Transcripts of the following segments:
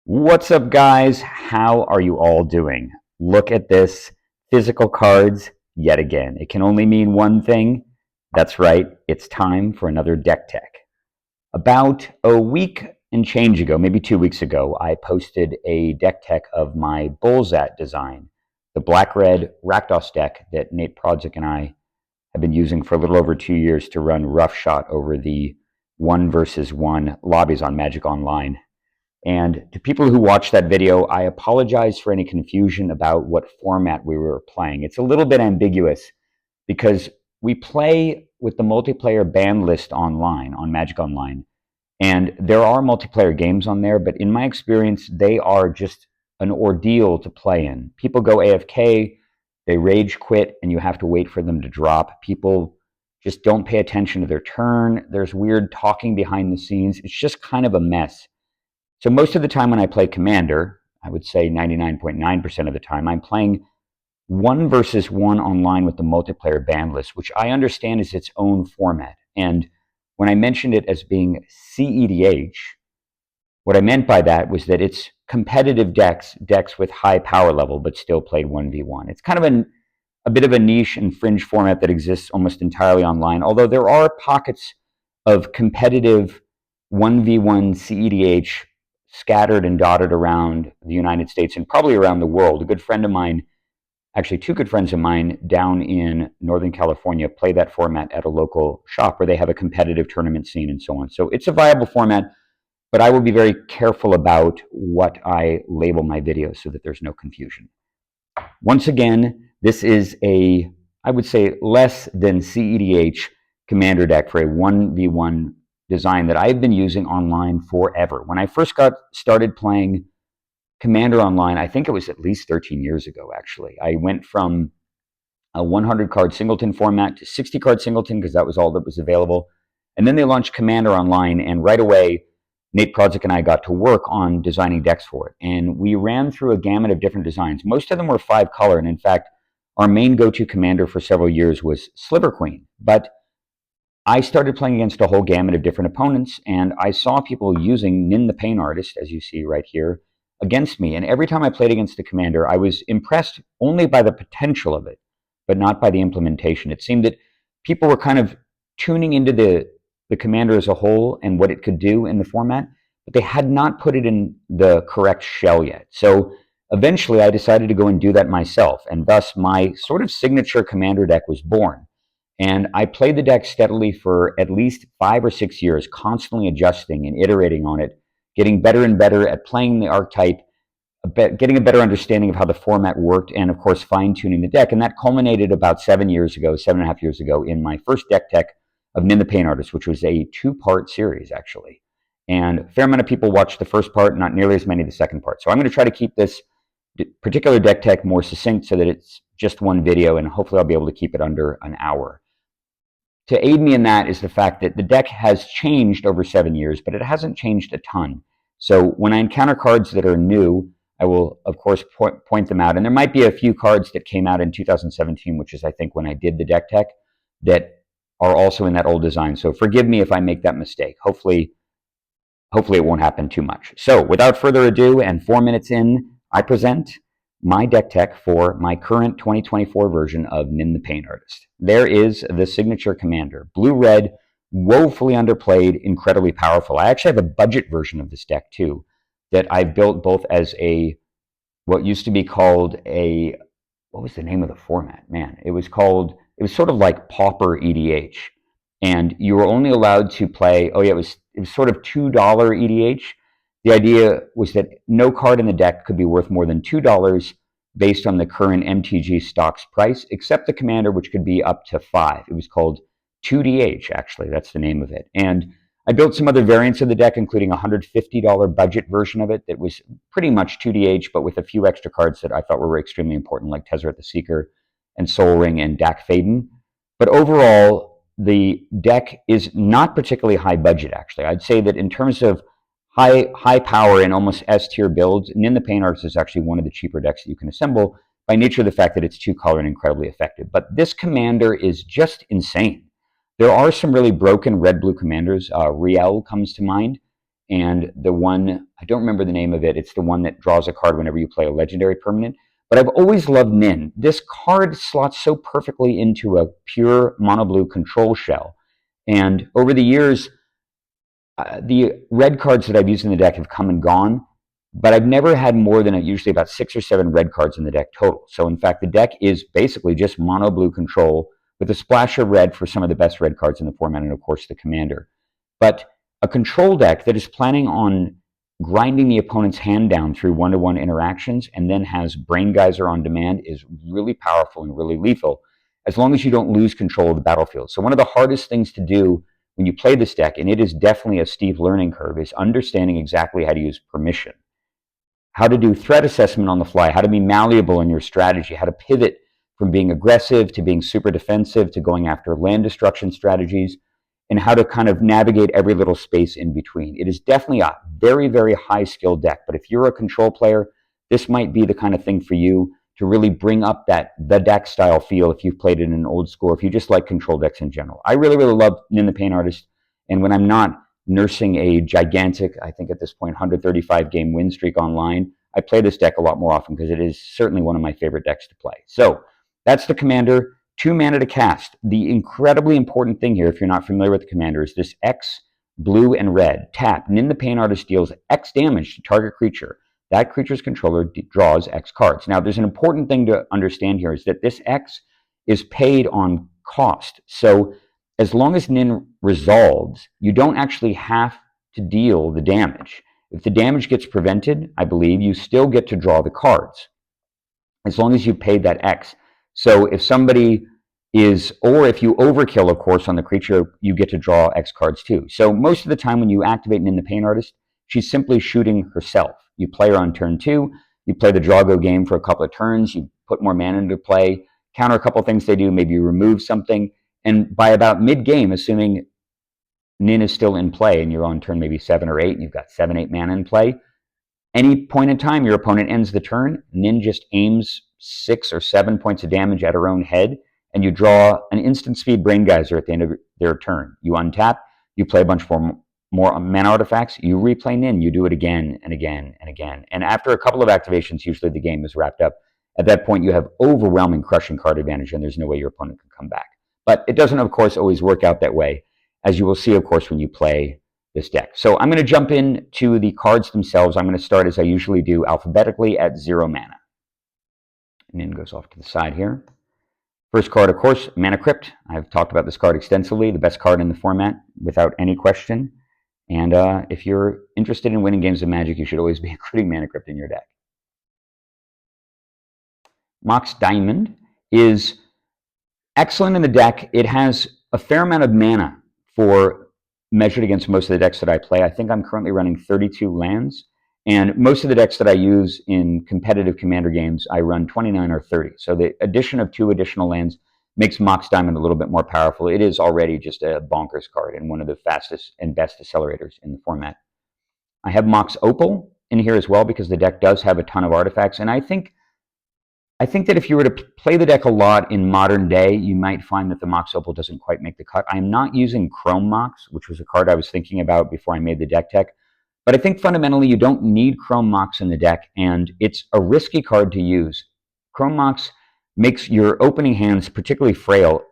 What's up, guys? How are you all doing? Look at this. Physical cards yet again. It can only mean one thing. That's right. It's time for another deck tech. About a week and change ago, maybe 2 weeks ago, I posted a deck tech of my Bullsat design, the black-red Rakdos deck that Nate Prodzik and I have been using for a little over 2 years to run roughshot over the 1 versus 1 lobbies on Magic Online. And to people who watched that video, I apologize for any confusion about what format we were playing. It's a little bit ambiguous because we play with the multiplayer ban list online, on Magic Online. And there are multiplayer games on there, but in my experience, they are just an ordeal to play in. People go AFK, they rage quit, and you have to wait for them to drop. People just don't pay attention to their turn. There's weird talking behind the scenes. It's just kind of a mess. So most of the time when I play Commander, I would say 99.9% of the time, I'm playing 1 versus 1 online with the multiplayer ban list, which I understand is its own format. And when I mentioned it as being CEDH, what I meant by that was that it's competitive decks with high power level, but still played 1v1. It's kind of a bit of a niche and fringe format that exists almost entirely online, although there are pockets of competitive 1v1 CEDH scattered and dotted around the United States and probably around the world. A good friend of mine, actually two good friends of mine down in Northern California, play that format at a local shop where they have a competitive tournament scene and so on. So it's a viable format, but I will be very careful about what I label my videos so that there's no confusion. Once again, this is a, I would say, less than CEDH Commander deck for a 1v1 design that I've been using online forever. When I first got started playing Commander online, I think it was at least 13 years ago, actually. I went from a 100-card singleton format to 60-card singleton because that was all that was available. And then they launched Commander online, and right away, Nate Prodzik and I got to work on designing decks for it. And we ran through a gamut of different designs. Most of them were 5-color, and in fact, our main go-to Commander for several years was Sliver Queen. But I started playing against a whole gamut of different opponents, and I saw people using Nin the Pain Artist, as you see right here, against me. And every time I played against a commander, I was impressed only by the potential of it, but not by the implementation. It seemed that people were kind of tuning into the commander as a whole and what it could do in the format, but they had not put it in the correct shell yet. So eventually I decided to go and do that myself, and thus my sort of signature commander deck was born. And I played the deck steadily for at least 5 or 6 years, constantly adjusting and iterating on it, getting better and better at playing the archetype, getting a better understanding of how the format worked, and of course fine-tuning the deck. And that culminated about 7.5 years ago, in my first deck tech of Nin the Pain Artist, which was a 2-part series, actually. And a fair amount of people watched the first part, not nearly as many the second part. So I'm going to try to keep this particular deck tech more succinct so that it's just one video, and hopefully I'll be able to keep it under an hour. To aid me in that is the fact that the deck has changed over 7 years, but it hasn't changed a ton. So when I encounter cards that are new, I will, of course, point them out. And there might be a few cards that came out in 2017, which is, I think, when I did the deck tech, that are also in that old design. So forgive me if I make that mistake. Hopefully it won't happen too much. So without further ado, and 4 minutes in, I present my deck tech for my current 2024 version of Nin the Pain Artist. There is the signature commander. Blue-red, woefully underplayed, incredibly powerful. I actually have a budget version of this deck too that I've built both as a, what used to be called a, what was the name of the format? Man, it was sort of like Pauper EDH. And you were only allowed to play, it was sort of $2 EDH. The idea was that no card in the deck could be worth more than $2 based on the current MTG stock's price, except the commander, which could be up to 5. It was called 2DH, actually. That's the name of it. And I built some other variants of the deck, including a $150 budget version of it that was pretty much 2DH, but with a few extra cards that I thought were extremely important, like Tezzeret the Seeker and Soul Ring and Dak Faden. But overall, the deck is not particularly high budget, actually. I'd say that in terms of high power and almost S-tier builds, Nin the Pain Artist is actually one of the cheaper decks that you can assemble by nature of the fact that it's 2-color and incredibly effective. But this commander is just insane. There are some really broken red-blue commanders. Riel comes to mind, and the one, I don't remember the name of it, it's the one that draws a card whenever you play a legendary permanent. But I've always loved Nin. This card slots so perfectly into a pure mono blue control shell. And over the years, the red cards that I've used in the deck have come and gone, but I've never had more than usually about 6 or 7 red cards in the deck total. So in fact, the deck is basically just mono blue control with a splash of red for some of the best red cards in the format, and of course the commander. But a control deck that is planning on grinding the opponent's hand down through one-to-one interactions and then has Brain Geyser on demand is really powerful and really lethal, as long as you don't lose control of the battlefield. So one of the hardest things to do when you play this deck, and it is definitely a steep learning curve, is understanding exactly how to use permission, how to do threat assessment on the fly, how to be malleable in your strategy, how to pivot from being aggressive to being super defensive to going after land destruction strategies, and how to kind of navigate every little space in between. It is definitely a very, very high skill deck, but if you're a control player, this might be the kind of thing for you to really bring up the deck style feel if you've played it in an old school, if you just like control decks in general. I really, really love Nin the Pain Artist, and when I'm not nursing a gigantic, I think at this point, 135 game win streak online, I play this deck a lot more often because it is certainly one of my favorite decks to play. So that's the commander. 2 mana to cast. The incredibly important thing here, if you're not familiar with the commander, is this X, blue and red. Tap. Nin the Pain Artist deals X damage to target creature. That creature's controller draws X cards. Now, there's an important thing to understand here, is that this X is paid on cost. So as long as Nin resolves, you don't actually have to deal the damage. If the damage gets prevented, I believe, you still get to draw the cards, as long as you paid that X. So if somebody or if you overkill, of course, on the creature, you get to draw X cards too. So most of the time when you activate Nin the Pain Artist, she's simply shooting herself. You play her on turn 2, you play the Drago game for a couple of turns, you put more mana into play, counter a couple of things they do, maybe you remove something, and by about mid-game, assuming Nin is still in play and you're on turn maybe 7 or 8 and you've got 7, 8 mana in play, any point in time your opponent ends the turn, Nin just aims 6 or 7 points of damage at her own head, and you draw an instant speed Brain Geyser at the end of their turn. You untap, you play a bunch more mana artifacts, you replay Nin, you do it again and again and again. And after a couple of activations, usually the game is wrapped up. At that point, you have overwhelming crushing card advantage, and there's no way your opponent can come back. But it doesn't, of course, always work out that way, as you will see, of course, when you play this deck. So I'm going to jump into the cards themselves. I'm going to start, as I usually do, alphabetically at 0 mana. Nin goes off to the side here. First card, of course, Mana Crypt. I've talked about this card extensively, the best card in the format, without any question. And if you're interested in winning games of Magic, you should always be including Mana Crypt in your deck. Mox Diamond is excellent in the deck. It has a fair amount of mana for measured against most of the decks that I play. I think I'm currently running 32 lands. And most of the decks that I use in competitive Commander games, I run 29 or 30. So the addition of 2 additional lands makes Mox Diamond a little bit more powerful. It is already just a bonkers card and one of the fastest and best accelerators in the format. I have Mox Opal in here as well because the deck does have a ton of artifacts. And I think that if you were to play the deck a lot in modern day, you might find that the Mox Opal doesn't quite make the cut. I'm not using Chrome Mox, which was a card I was thinking about before I made the deck tech. But I think fundamentally you don't need Chrome Mox in the deck, and it's a risky card to use. Chrome Mox makes your opening hands particularly frail,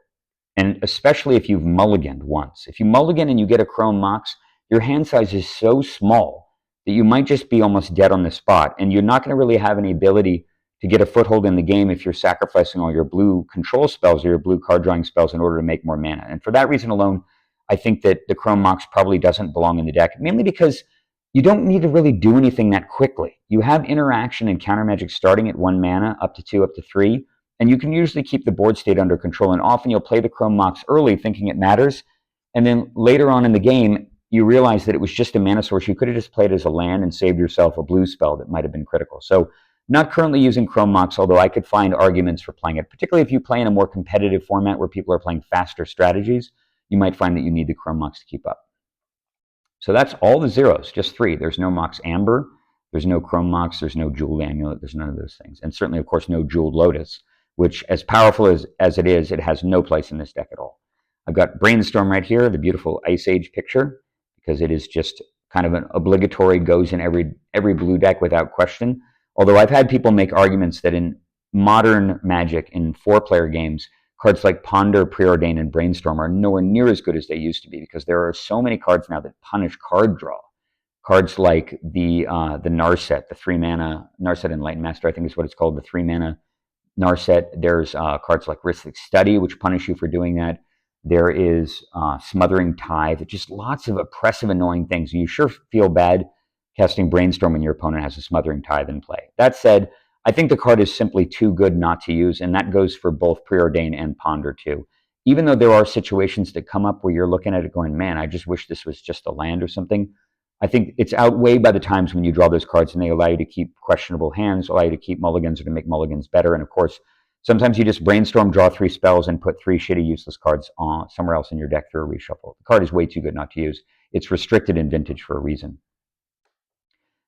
and especially if you've mulliganed once. If you mulligan and you get a Chrome Mox, your hand size is so small that you might just be almost dead on the spot, and you're not going to really have any ability to get a foothold in the game if you're sacrificing all your blue control spells or your blue card drawing spells in order to make more mana. And for that reason alone, I think that the Chrome Mox probably doesn't belong in the deck, mainly because you don't need to really do anything that quickly. You have interaction and counter magic starting at 1 mana, up to 2, up to 3, and you can usually keep the board state under control, and often you'll play the Chrome Mox early thinking it matters, and then later on in the game, you realize that it was just a mana source. You could have just played it as a land and saved yourself a blue spell that might have been critical. So not currently using Chrome Mox, although I could find arguments for playing it, particularly if you play in a more competitive format where people are playing faster strategies, you might find that you need the Chrome Mox to keep up. So that's all the zeros, just 3. There's no Mox Amber, there's no Chrome Mox, there's no Jeweled Amulet, there's none of those things. And certainly, of course, no Jeweled Lotus, which, as powerful as it is, it has no place in this deck at all. I've got Brainstorm right here, the beautiful Ice Age picture, because it is just kind of an obligatory, goes in every blue deck without question. Although I've had people make arguments that in modern Magic, in 4-player games, cards like Ponder, Preordain, and Brainstorm are nowhere near as good as they used to be, because there are so many cards now that punish card draw. Cards like the Narset, the 3-mana Narset Enlightened Master, I think is what it's called, the 3-mana Narset. There's cards like Rhythmic Study, which punish you for doing that. There is Smothering Tithe, just lots of oppressive, annoying things. You sure feel bad casting Brainstorm when your opponent has a Smothering Tithe in play. That said, I think the card is simply too good not to use, and that goes for both Preordain and Ponder too. Even though there are situations that come up where you're looking at it going, man, I just wish this was just a land or something, I think it's outweighed by the times when you draw those cards and they allow you to keep questionable hands, allow you to keep mulligans or to make mulligans better. And of course, sometimes you just brainstorm, draw 3 spells, and put 3 shitty useless cards somewhere else in your deck through a reshuffle. The card is way too good not to use. It's restricted in Vintage for a reason.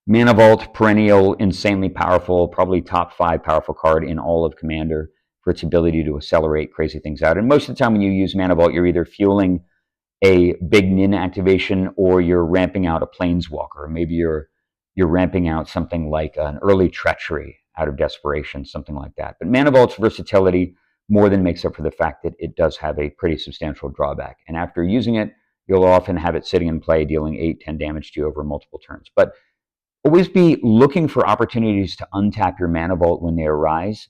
Mana Vault, perennial, insanely powerful, probably top 5 powerful card in all of Commander for its ability to accelerate crazy things out. And most of the time when you use Mana Vault, you're either fueling a big Nin activation, or you're ramping out a Planeswalker, or maybe you're ramping out something like an early Treachery out of desperation, something like that. But Mana Vault's versatility more than makes up for the fact that it does have a pretty substantial drawback. And after using it, you'll often have it sitting in play, dealing 8-10 damage to you over multiple turns. But always be looking for opportunities to untap your Mana Vault when they arise.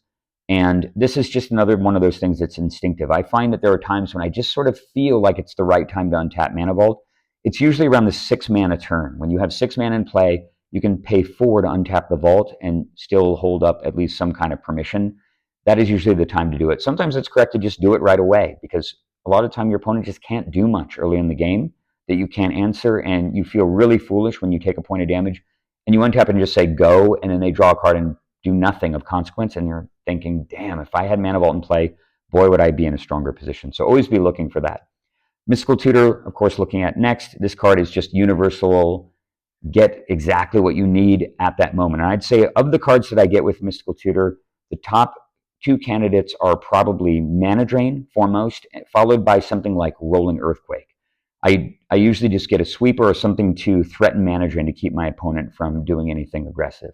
And this is just another one of those things that's instinctive. I find that there are times when I just sort of feel like it's the right time to untap Mana Vault. It's usually around the 6-mana turn. When you have 6 mana in play, you can pay 4 to untap the vault and still hold up at least some kind of permission. That is usually the time to do it. Sometimes it's correct to just do it right away, because a lot of the time your opponent just can't do much early in the game that you can't answer, and you feel really foolish when you take a point of damage and you untap and just say go, and then they draw a card and do nothing of consequence, and you're thinking, damn, if I had Mana Vault in play, boy, would I be in a stronger position. So always be looking for that. Mystical Tutor, of course, looking at next. This card is just universal. Get exactly what you need at that moment. And I'd say of the cards that I get with Mystical Tutor, the top 2 candidates are probably Mana Drain, foremost, followed by something like Rolling Earthquake. I usually just get a sweeper or something to threaten Mana Drain to keep my opponent from doing anything aggressive.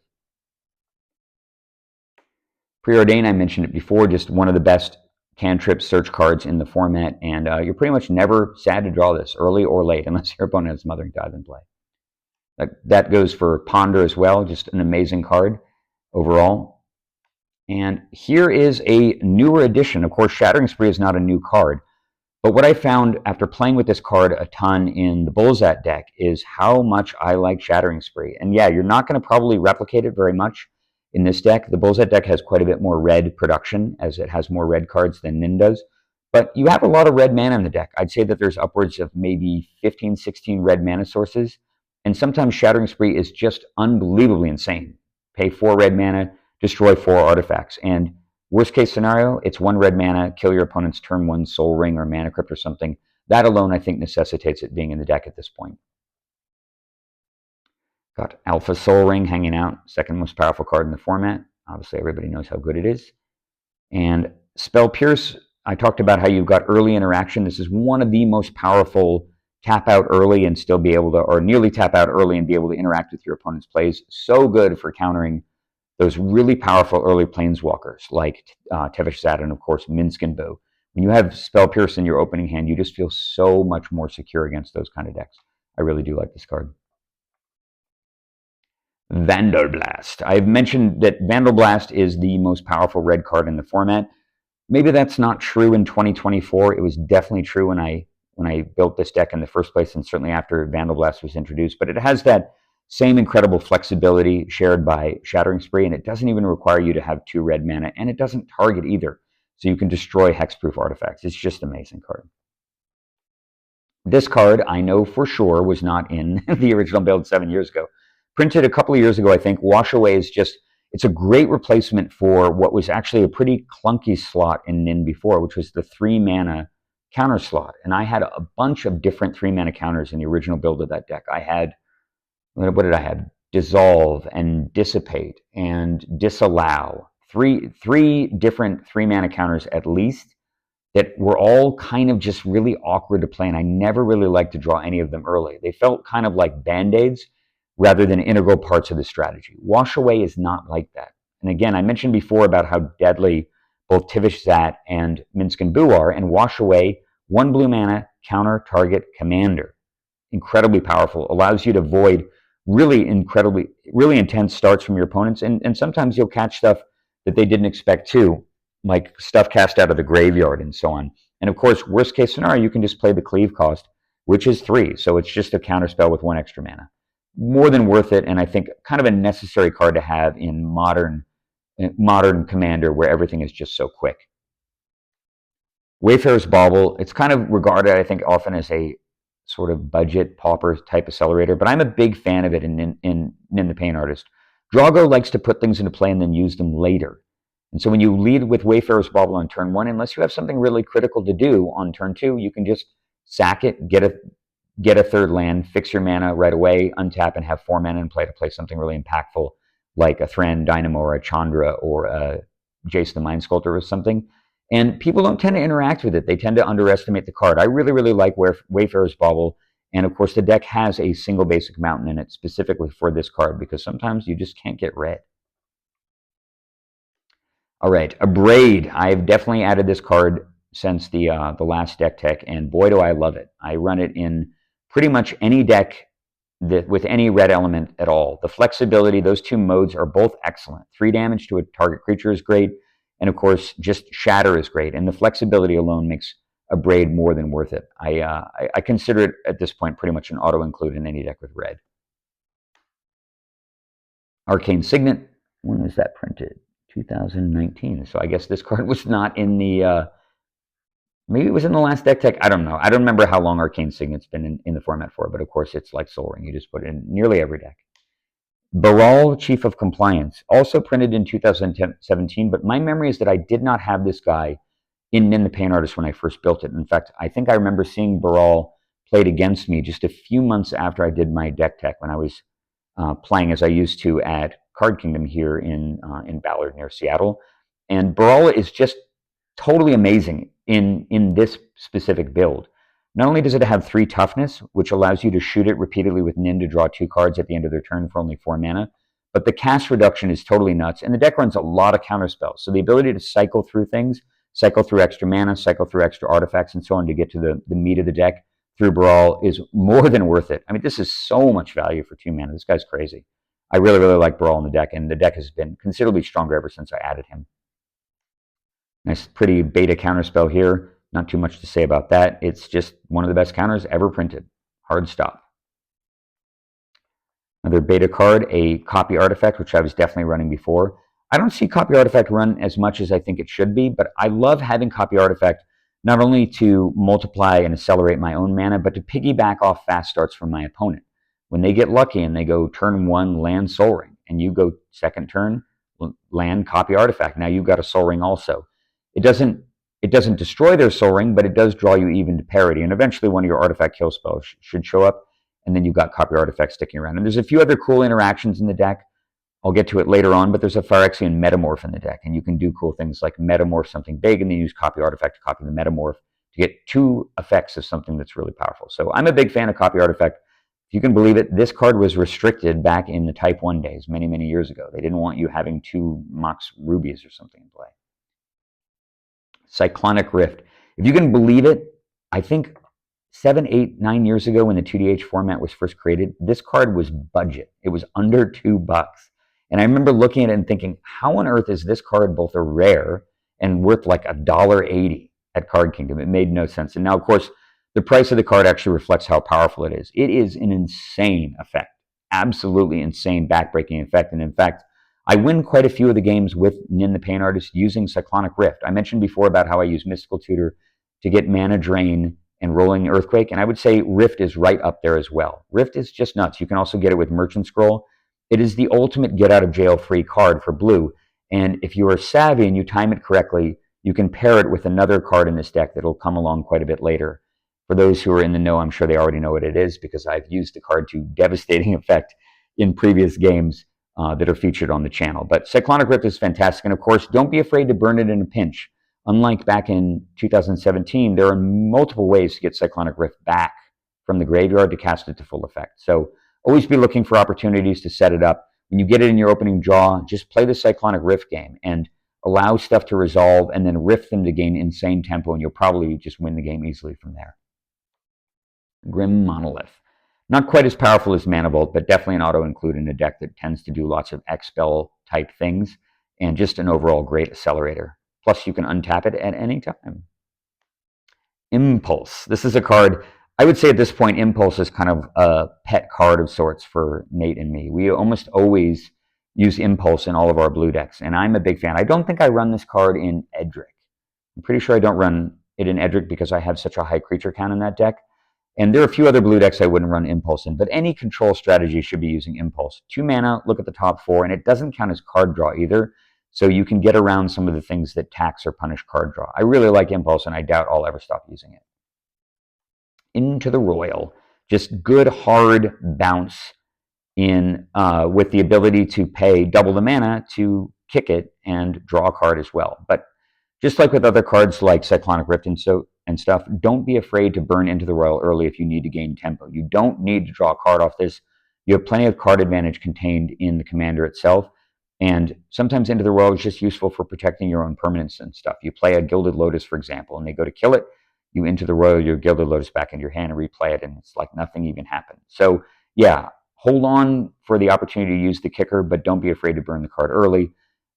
Preordain, I mentioned it before, just one of the best cantrip search cards in the format, and you're pretty much never sad to draw this, early or late, unless your opponent has Smothering Tithe in play. That goes for Ponder as well, just an amazing card overall. And here is a newer addition. Of course, Shattering Spree is not a new card, but what I found after playing with this card a ton in the Bullsat deck is how much I like Shattering Spree. And yeah, you're not going to probably replicate it very much in this deck. The Bullsat deck has quite a bit more red production, as it has more red cards than Nin does. But you have a lot of red mana in the deck. I'd say that there's upwards of maybe 15, 16 red mana sources. And sometimes Shattering Spree is just unbelievably insane. Pay 4 red mana, destroy 4 artifacts. And worst case scenario, it's 1 red mana, kill your opponent's turn 1 Soul Ring or Mana Crypt or something. That alone, I think, necessitates it being in the deck at this point. Got Alpha Soul Ring hanging out, second most powerful card in the format. Obviously, everybody knows how good it is. And Spell Pierce, I talked about how you've got early interaction. This is one of the most powerful tap out early and still be able to, or nearly tap out early and be able to interact with your opponent's plays. So good for countering those really powerful early planeswalkers like Tevesh Zad and, of course, Minsc and Boo. When you have Spell Pierce in your opening hand, you just feel so much more secure against those kind of decks. I really do like this card. Vandal Blast. I've mentioned that Vandal Blast is the most powerful red card in the format. Maybe that's not true in 2024. It was definitely true when I built this deck in the first place, and certainly after Vandal Blast was introduced. But it has that same incredible flexibility shared by Shattering Spree, and it doesn't even require you to have 2 red mana, and it doesn't target either. So you can destroy hexproof artifacts. It's just an amazing card. This card, I know for sure, was not in the original build 7 years ago. Printed a couple of years ago, I think. Wash Away is just, it's a great replacement for what was actually a pretty clunky slot in Nin before, which was the 3-mana counter slot. And I had a bunch of different 3-mana counters in the original build of that deck. I had, what did I have? Dissolve and Dissipate and Disallow. Three different 3-mana counters at least that were all kind of just really awkward to play, and I never really liked to draw any of them early. They felt kind of like band-aids rather than integral parts of the strategy. Wash Away is not like that. And again, I mentioned before about how deadly both Tivish Zat and Minsk and Boo are, and Wash Away, 1 blue mana, counter target commander. Incredibly powerful, allows you to avoid really intense starts from your opponents, and sometimes you'll catch stuff that they didn't expect too, like stuff cast out of the graveyard and so on. And of course, worst case scenario, you can just play the cleave cost, which is 3, so it's just a counter spell with 1 extra mana. More than worth it, and I think kind of a necessary card to have in modern Commander where everything is just so quick. Wayfarer's Bauble, it's kind of regarded, I think, often as a sort of budget pauper type accelerator, but I'm a big fan of it in the Pain Artist. Drago likes to put things into play and then use them later. And so when you lead with Wayfarer's Bauble on turn 1, unless you have something really critical to do on turn 2, you can just sack it, get a third land, fix your mana right away, untap, and have 4 mana in play to play something really impactful like a Thran Dynamo or a Chandra or a Jace the Mind Sculptor or something. And people don't tend to interact with it. They tend to underestimate the card. I really, really like Wayfarer's Bauble. And of course, the deck has a single basic mountain in it specifically for this card because sometimes you just can't get red. All right, Abrade. I've definitely added this card since the last deck tech, and boy, do I love it. I run it in pretty much any deck with any red element at all. The flexibility, those 2 modes are both excellent. 3 damage to a target creature is great, and of course, just Shatter is great, and the flexibility alone makes Abrade more than worth it. I consider it at this point pretty much an auto-include in any deck with red. Arcane Signet, when was that printed? 2019. So I guess this card was not in the, maybe it was in the last deck tech. I don't know. I don't remember how long Arcane Signet's been in the format for, but of course it's like Sol Ring. You just put it in nearly every deck. Baral, Chief of Compliance, also printed in 2017, but my memory is that I did not have this guy in the Pain Artist when I first built it. In fact, I think I remember seeing Baral played against me just a few months after I did my deck tech when I was playing as I used to at Card Kingdom here in Ballard near Seattle. And Baral is just totally amazing in this specific build. Not only does it have 3 toughness, which allows you to shoot it repeatedly with Nin to draw 2 cards at the end of their turn for only 4 mana, but the cast reduction is totally nuts, and the deck runs a lot of counter spells. So the ability to cycle through things, cycle through extra mana, cycle through extra artifacts, and so on to get to the meat of the deck through Baral is more than worth it. I mean, this is so much value for 2 mana. This guy's crazy. I really, really like Baral in the deck, and the deck has been considerably stronger ever since I added him. Nice, pretty beta counterspell here. Not too much to say about that. It's just one of the best counters ever printed. Hard stop. Another beta card, a Copy Artifact, which I was definitely running before. I don't see Copy Artifact run as much as I think it should be, but I love having Copy Artifact not only to multiply and accelerate my own mana, but to piggyback off fast starts from my opponent. When they get lucky and they go turn 1, land Sol Ring, and you go second turn, land Copy Artifact. Now you've got a Sol Ring also. It doesn't destroy their Sol Ring, but it does draw you even to parity. And eventually one of your artifact kill spells should show up, and then you've got Copy Artifact sticking around. And there's a few other cool interactions in the deck. I'll get to it later on, but there's a Phyrexian Metamorph in the deck, and you can do cool things like Metamorph something big and then use Copy Artifact to copy the Metamorph to get 2 effects of something that's really powerful. So I'm a big fan of Copy Artifact. If you can believe it, this card was restricted back in the Type 1 days, many, many years ago. They didn't want you having 2 Mox Rubies or something in play. Cyclonic Rift. If you can believe it, I think 7, 8, 9 years ago when the 2DH format was first created, this card was budget. It was under $2. And I remember looking at it and thinking, how on earth is this card both a rare and worth like $1.80 at Card Kingdom? It made no sense. And now, of course, the price of the card actually reflects how powerful it is. It is an insane effect. Absolutely insane backbreaking effect. And in fact, I win quite a few of the games with Nin the Pain Artist using Cyclonic Rift. I mentioned before about how I use Mystical Tutor to get Mana Drain and Rolling Earthquake, and I would say Rift is right up there as well. Rift is just nuts. You can also get it with Merchant Scroll. It is the ultimate get-out-of-jail-free card for blue, and if you are savvy and you time it correctly, you can pair it with another card in this deck that will come along quite a bit later. For those who are in the know, I'm sure they already know what it is because I've used the card to devastating effect in previous games that are featured on the channel. But Cyclonic Rift is fantastic, and of course, don't be afraid to burn it in a pinch. Unlike back in 2017, there are multiple ways to get Cyclonic Rift back from the graveyard to cast it to full effect. So always be looking for opportunities to set it up. When you get it in your opening draw, just play the Cyclonic Rift game and allow stuff to resolve and then rift them to gain insane tempo, and you'll probably just win the game easily from there. Grim Monolith. Not quite as powerful as Mana Vault, but definitely an auto-include in a deck that tends to do lots of X-Spell type things, and just an overall great accelerator. Plus, you can untap it at any time. Impulse. This is a card, I would say at this point, Impulse is kind of a pet card of sorts for Nate and me. We almost always use Impulse in all of our blue decks, and I'm a big fan. I don't think I run this card in Edric. I'm pretty sure I don't run it in Edric because I have such a high creature count in that deck. And there are a few other blue decks I wouldn't run Impulse in, but any control strategy should be using Impulse. 2 mana, look at the top 4, and it doesn't count as card draw either, so you can get around some of the things that tax or punish card draw. I really like Impulse, and I doubt I'll ever stop using it. Into the Royal. Just good, hard bounce in with the ability to pay double the mana to kick it and draw a card as well. But just like with other cards like Cyclonic Rift and stuff, don't be afraid to burn Into the Royal early if you need to gain tempo. You don't need to draw a card off this. You have plenty of card advantage contained in the commander itself, and sometimes Into the Royal is just useful for protecting your own permanents and stuff. You play a Gilded Lotus, for example, and they go to kill it, you Into the Royal your Gilded Lotus back into your hand and replay it, and it's like nothing even happened. So yeah, hold on for the opportunity to use the kicker, but don't be afraid to burn the card early.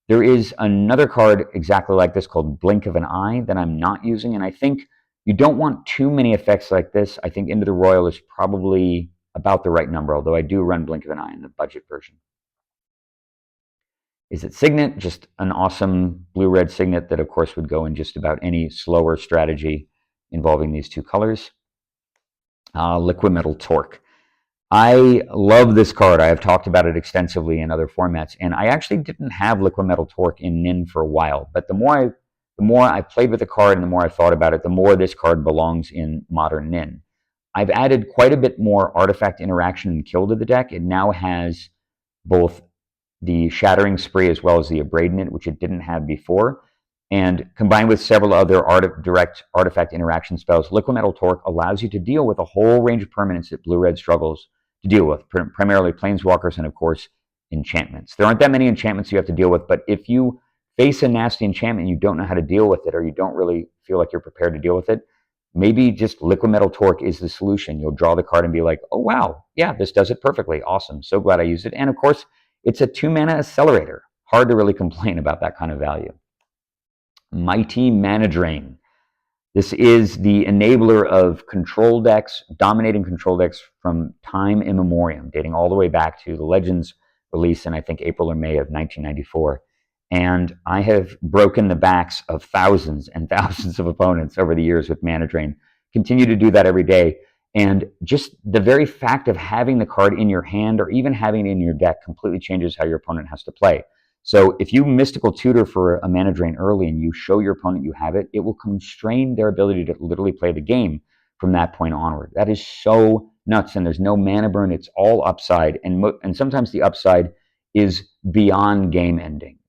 There is another card exactly like this called Blink of an Eye that I'm not using, and I think you don't want too many effects like this. I think Into the Royal is probably about the right number, although I do run Blink of an Eye in the budget version. Is it Signet? Just an awesome blue-red Signet that, of course, would go in just about any slower strategy involving these two colors. Liquid Metal Torque. I love this card. I have talked about it extensively in other formats, and I actually didn't have Liquid Metal Torque in Nin for a while, but the more I played with the card and the more I thought about it, the more this card belongs in modern Nin. I've added quite a bit more artifact interaction and kill to the deck. It now has both the Shattering Spree as well as the Abradement, which it didn't have before. And combined with several other direct artifact interaction spells, Liquid Metal Torque allows you to deal with a whole range of permanents that blue-red struggles to deal with, primarily planeswalkers and, of course, enchantments. There aren't that many enchantments you have to deal with, but if you face a nasty enchantment and you don't know how to deal with it, or you don't really feel like you're prepared to deal with it, maybe just Liquid Metal Torque is the solution. You'll draw the card and be like, oh wow, yeah, this does it perfectly. Awesome. So glad I used it. And of course, it's a 2-mana accelerator. Hard to really complain about that kind of value. Mighty Mana Drain. This is the enabler of control decks, dominating control decks from time immemorial, dating all the way back to the Legends release in, I think, April or May of 1994. And I have broken the backs of thousands and thousands of opponents over the years with Mana Drain. Continue to do that every day. And just the very fact of having the card in your hand or even having it in your deck completely changes how your opponent has to play. So if you Mystical Tutor for a Mana Drain early and you show your opponent you have it, it will constrain their ability to literally play the game from that point onward. That is so nuts, and there's no mana burn. It's all upside, and sometimes the upside is beyond game ending.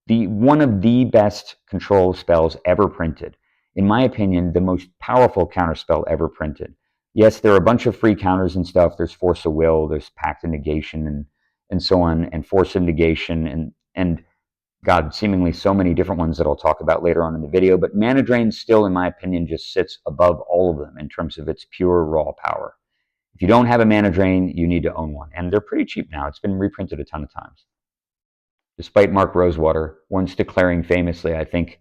One of the best control spells ever printed. In my opinion, the most powerful counterspell ever printed. Yes, there are a bunch of free counters and stuff. There's Force of Will, there's Pact of Negation, and so on, and Force of Negation, and God, seemingly so many different ones that I'll talk about later on in the video. But Mana Drain still, in my opinion, just sits above all of them in terms of its pure raw power. If you don't have a Mana Drain, you need to own one. And they're pretty cheap now. It's been reprinted a ton of times. Despite Mark Rosewater once declaring famously, I think,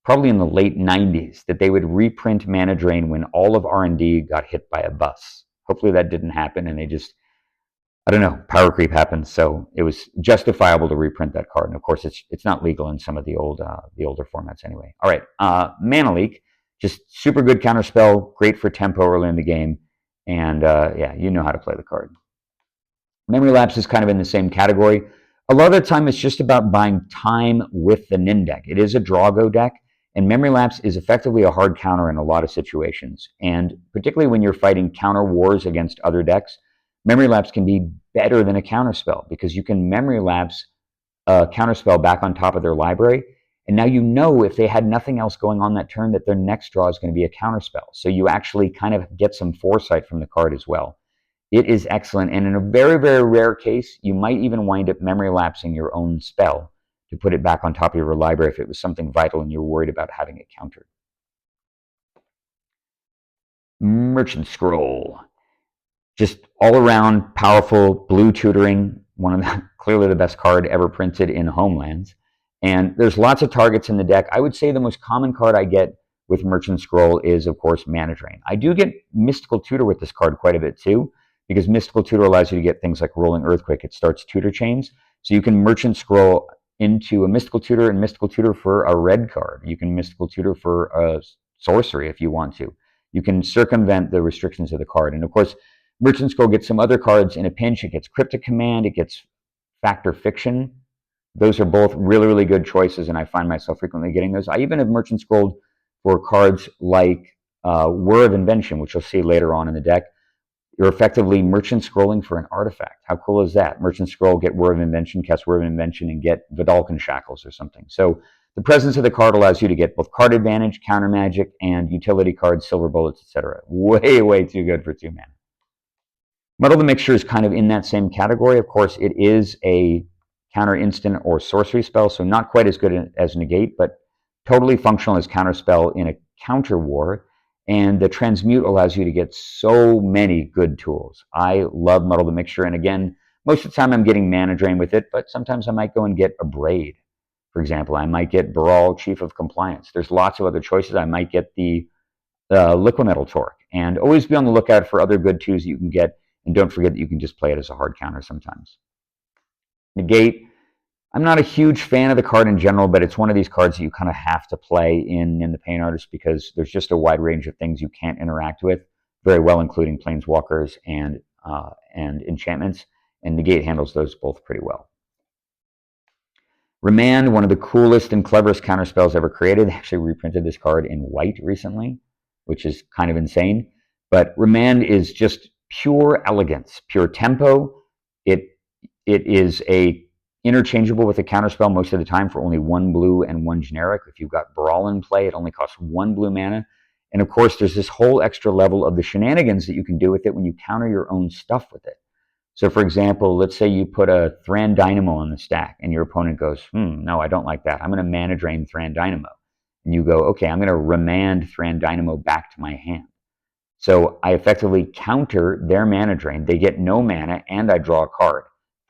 probably in the late 90s, that they would reprint Mana Drain when all of R&D got hit by a bus. Hopefully that didn't happen, and they just, I don't know, power creep happened, so it was justifiable to reprint that card. And of course, it's not legal in some of the older formats anyway. All right, Mana Leak, just super good counterspell, great for tempo early in the game, and yeah, you know how to play the card. Memory Lapse is kind of in the same category. A lot of the time, it's just about buying time with the Nin deck. It is a draw-go deck, and Memory Lapse is effectively a hard counter in a lot of situations. And particularly when you're fighting counter wars against other decks, Memory Lapse can be better than a counterspell because you can Memory Lapse a counterspell back on top of their library, And now you know if they had nothing else going on that turn that their next draw is going to be a counterspell. So you actually kind of get some foresight from the card as well. It is excellent, and in a very, very rare case, you might even wind up memory lapsing your own spell to put it back on top of your library if it was something vital and you're worried about having it countered. Merchant Scroll. Just all around powerful blue tutoring, one of the clearly the best card ever printed in Homelands. And there's lots of targets in the deck. I would say the most common card I get with Merchant Scroll is, of course, Mana Drain. I do get Mystical Tutor with this card quite a bit too, because Mystical Tutor allows you to get things like Rolling Earthquake. It starts tutor chains. So you can Merchant Scroll into a Mystical Tutor and Mystical Tutor for a red card. You can Mystical Tutor for a sorcery if you want to. You can circumvent the restrictions of the card. And of course, Merchant Scroll gets some other cards in a pinch. It gets Cryptic Command. It gets Factor Fiction. Those are both really, really good choices, and I find myself frequently getting those. I even have Merchant Scrolled for cards like Whir of Invention, which you'll see later on in the deck. You're effectively Merchant Scrolling for an artifact. How cool is that? Merchant Scroll, get Whir of Invention, cast Whir of Invention, and get Vidalcan Shackles or something. So the presence of the card allows you to get both card advantage, counter magic, and utility cards, silver bullets, etc. Way, way too good for 2 mana. Muddle the Mixture is kind of in that same category. Of course, it is a counter instant or sorcery spell, so not quite as good as Negate, but totally functional as counterspell in a counter war. And the Transmute allows you to get so many good tools. I love Muddle the Mixture, and again, most of the time I'm getting Mana Drain with it, but sometimes I might go and get a Braid. For example, I might get Baral, Chief of Compliance. There's lots of other choices. I might get the Liquimetal Torque. And always be on the lookout for other good twos that you can get, and don't forget that you can just play it as a hard counter sometimes. Negate. I'm not a huge fan of the card in general, but it's one of these cards that you kind of have to play in the Pain Artist because there's just a wide range of things you can't interact with very well, including Planeswalkers and enchantments, and Negate handles those both pretty well. Remand, one of the coolest and cleverest counterspells ever created. They actually reprinted this card in white recently, which is kind of insane. But Remand is just pure elegance, pure tempo. It is interchangeable with a counterspell most of the time for only 1 blue and 1 generic. If you've got Brawl in play, it only costs 1 blue mana. And of course, there's this whole extra level of the shenanigans that you can do with it when you counter your own stuff with it. So for example, let's say you put a Thran Dynamo on the stack and your opponent goes, no, I don't like that. I'm going to Mana Drain Thran Dynamo. And you go, okay, I'm going to Remand Thran Dynamo back to my hand. So I effectively counter their Mana Drain. They get no mana and I draw a card.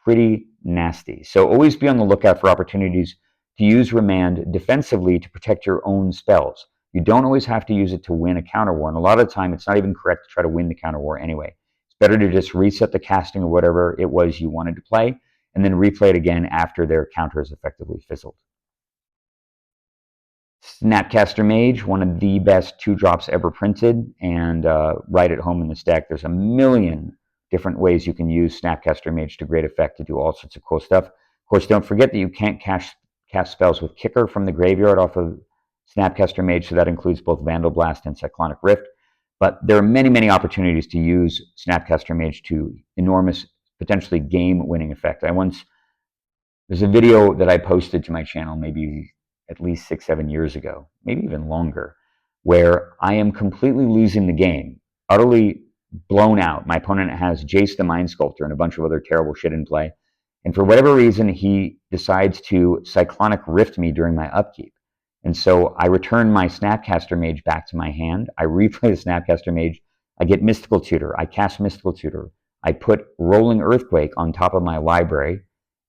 Pretty nasty. So always be on the lookout for opportunities to use Remand defensively to protect your own spells. You don't always have to use it to win a counter war. And a lot of the time, it's not even correct to try to win the counter war anyway. It's better to just reset the casting of whatever it was you wanted to play and then replay it again after their counter is effectively fizzled. Snapcaster Mage, one of the best 2-drops ever printed, and right at home in this deck. There's a million different ways you can use Snapcaster Mage to great effect to do all sorts of cool stuff. Of course, don't forget that you can't cast spells with Kicker from the graveyard off of Snapcaster Mage, so that includes both Vandal Blast and Cyclonic Rift. But there are many, many opportunities to use Snapcaster Mage to enormous, potentially game-winning effect. There's a video that I posted to my channel maybe at least 6-7 years ago, maybe even longer, where I am completely losing the game, utterly blown out. My opponent has Jace the Mind Sculptor and a bunch of other terrible shit in play. And for whatever reason, he decides to Cyclonic Rift me during my upkeep. And so I return my Snapcaster Mage back to my hand. I replay the Snapcaster Mage. I get Mystical Tutor. I cast Mystical Tutor. I put Rolling Earthquake on top of my library,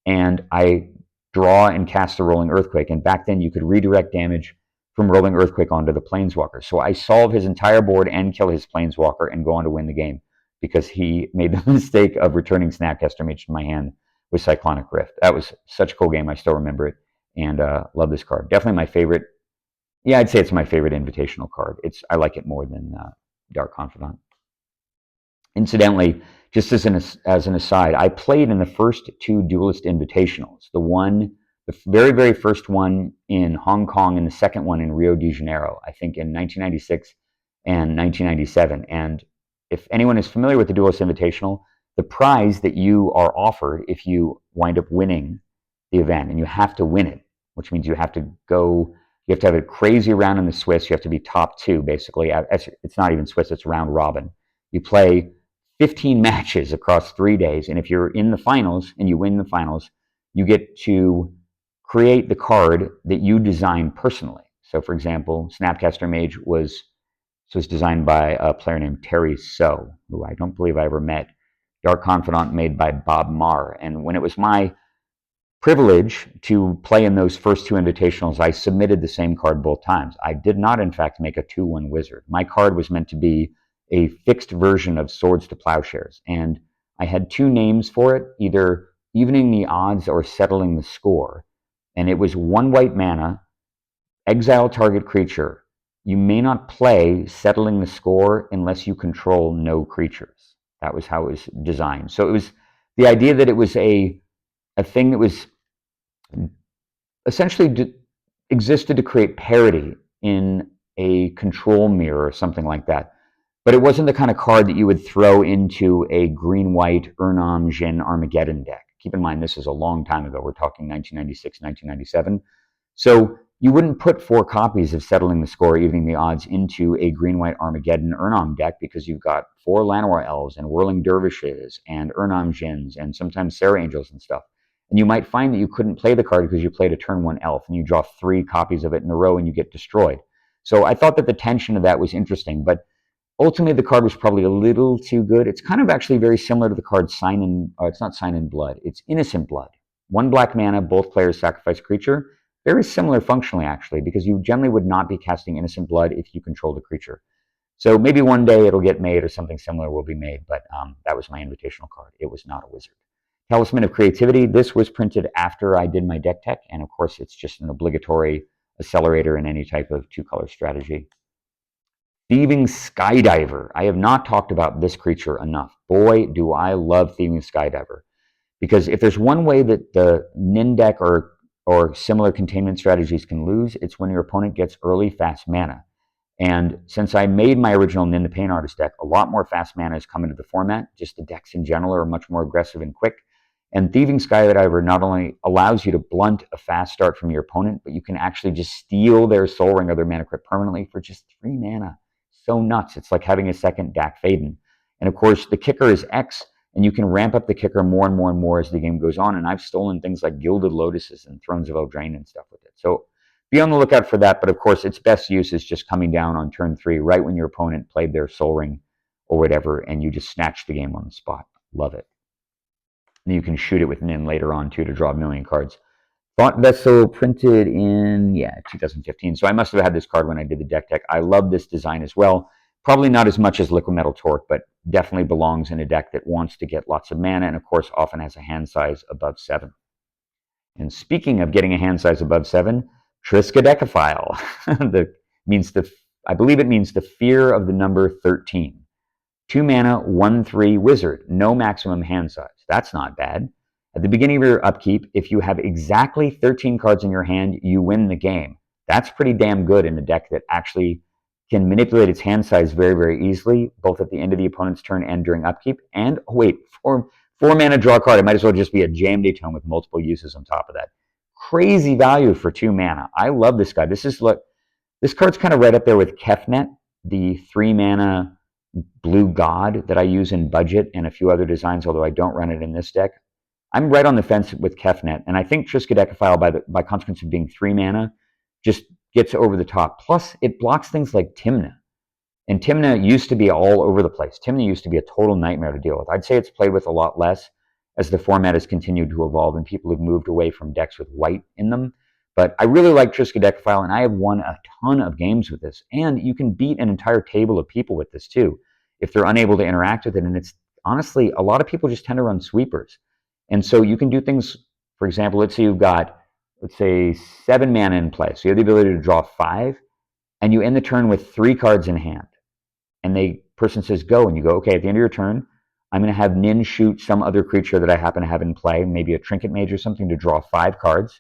and I draw and cast the Rolling Earthquake. And back then, you could redirect damage from Rolling Earthquake onto the Planeswalker. So I solve his entire board and kill his Planeswalker and go on to win the game because he made the mistake of returning Snapcaster Mage to my hand with Cyclonic Rift. That was such a cool game. I still remember it and love this card. Definitely my favorite. Yeah, I'd say it's my favorite invitational card. I like it more than Dark Confidant. Incidentally, just as an aside, I played in the first 2 Duelist Invitationals. The very, very first one in Hong Kong and the second one in Rio de Janeiro, I think in 1996 and 1997. And if anyone is familiar with the Duelist Invitational, the prize that you are offered if you wind up winning the event, and you have to win it, which means you have to have a crazy round in the Swiss. You have to be top 2, basically. It's not even Swiss, it's round robin. You play 15 matches across 3 days, and if you're in the finals and you win the finals, you get to create the card that you designed personally. So, for example, Snapcaster Mage was designed by a player named Terry So, who I don't believe I ever met. Dark Confidant made by Bob Marr. And when it was my privilege to play in those first 2 invitationals, I submitted the same card both times. I did not, in fact, make a 2/1 wizard. My card was meant to be a fixed version of Swords to Plowshares. And I had 2 names for it, either evening the odds or settling the score. And it was 1 white mana, exile target creature. You may not play settling the score unless you control no creatures. That was how it was designed. So it was the idea that it was a thing that was essentially existed to create parity in a control mirror or something like that. But it wasn't the kind of card that you would throw into a green-white Urnam Jin Armageddon deck. Keep in mind, this is a long time ago. We're talking 1996, 1997. So you wouldn't put 4 copies of Settling the Score, Evening the Odds into a green-white Armageddon Urnam deck because you've got 4 Llanowar Elves and Whirling Dervishes and Urnam Jins and sometimes Serra Angels and stuff. And you might find that you couldn't play the card because you played a turn 1 elf and you draw 3 copies of it in a row and you get destroyed. So I thought that the tension of that was interesting, but ultimately the card was probably a little too good. It's kind of actually very similar to the card it's not Sign in Blood, it's Innocent Blood. 1 black mana, both players sacrifice creature. Very similar functionally, actually, because you generally would not be casting Innocent Blood if you controlled a creature. So maybe one day it'll get made or something similar will be made, but that was my invitational card. It was not a wizard. Talisman of Creativity. This was printed after I did my deck tech, and of course it's just an obligatory accelerator in any type of 2-color strategy. Thieving Skydiver. I have not talked about this creature enough. Boy, do I love Thieving Skydiver. Because if there's one way that the Nin deck or similar containment strategies can lose, it's when your opponent gets early fast mana. And since I made my original Nin the Pain Artist deck, a lot more fast mana has come into the format. Just the decks in general are much more aggressive and quick. And Thieving Skydiver not only allows you to blunt a fast start from your opponent, but you can actually just steal their Soul Ring or their Mana Crypt permanently for just 3 mana. So nuts. It's like having a second Dak Faden. And of course, the kicker is X, and you can ramp up the kicker more and more and more as the game goes on. And I've stolen things like Gilded Lotuses and Thrones of Eldraine and stuff with it. So be on the lookout for that. But of course, its best use is just coming down on turn 3, right when your opponent played their Soul Ring or whatever, and you just snatch the game on the spot. Love it. And you can shoot it with Nin later on, too, to draw a million cards. Thought Vessel printed in, 2015. So I must have had this card when I did the deck tech. I love this design as well. Probably not as much as Liquid Metal Torque, but definitely belongs in a deck that wants to get lots of mana and, of course, often has a hand size above 7. And speaking of getting a hand size above 7, Triskaidekaphile. I believe it means the fear of the number 13. 2 mana, 1/3 wizard. No maximum hand size. That's not bad. At the beginning of your upkeep, if you have exactly 13 cards in your hand, you win the game. That's pretty damn good in a deck that actually can manipulate its hand size very, very easily, both at the end of the opponent's turn and during upkeep. And, 4 mana draw card. It might as well just be a JMD tome with multiple uses on top of that. Crazy value for 2 mana. I love this guy. This card's kind of right up there with Kefnet, the 3 mana blue god that I use in Budget and a few other designs, although I don't run it in this deck. I'm right on the fence with Kefnet, and I think Triskaidekaphile, by consequence of being 3 mana, just gets over the top. Plus, it blocks things like Tymna. And Tymna used to be all over the place. Tymna used to be a total nightmare to deal with. I'd say it's played with a lot less as the format has continued to evolve and people have moved away from decks with white in them. But I really like Triskaidekaphile, and I have won a ton of games with this. And you can beat an entire table of people with this, too, if they're unable to interact with it. And it's honestly, a lot of people just tend to run sweepers. And so you can do things, for example, let's say you've got, 7 mana in play. So you have the ability to draw 5, and you end the turn with 3 cards in hand. And the person says, go, and you go, okay, at the end of your turn, I'm going to have Nin shoot some other creature that I happen to have in play, maybe a Trinket Mage or something, to draw 5 cards.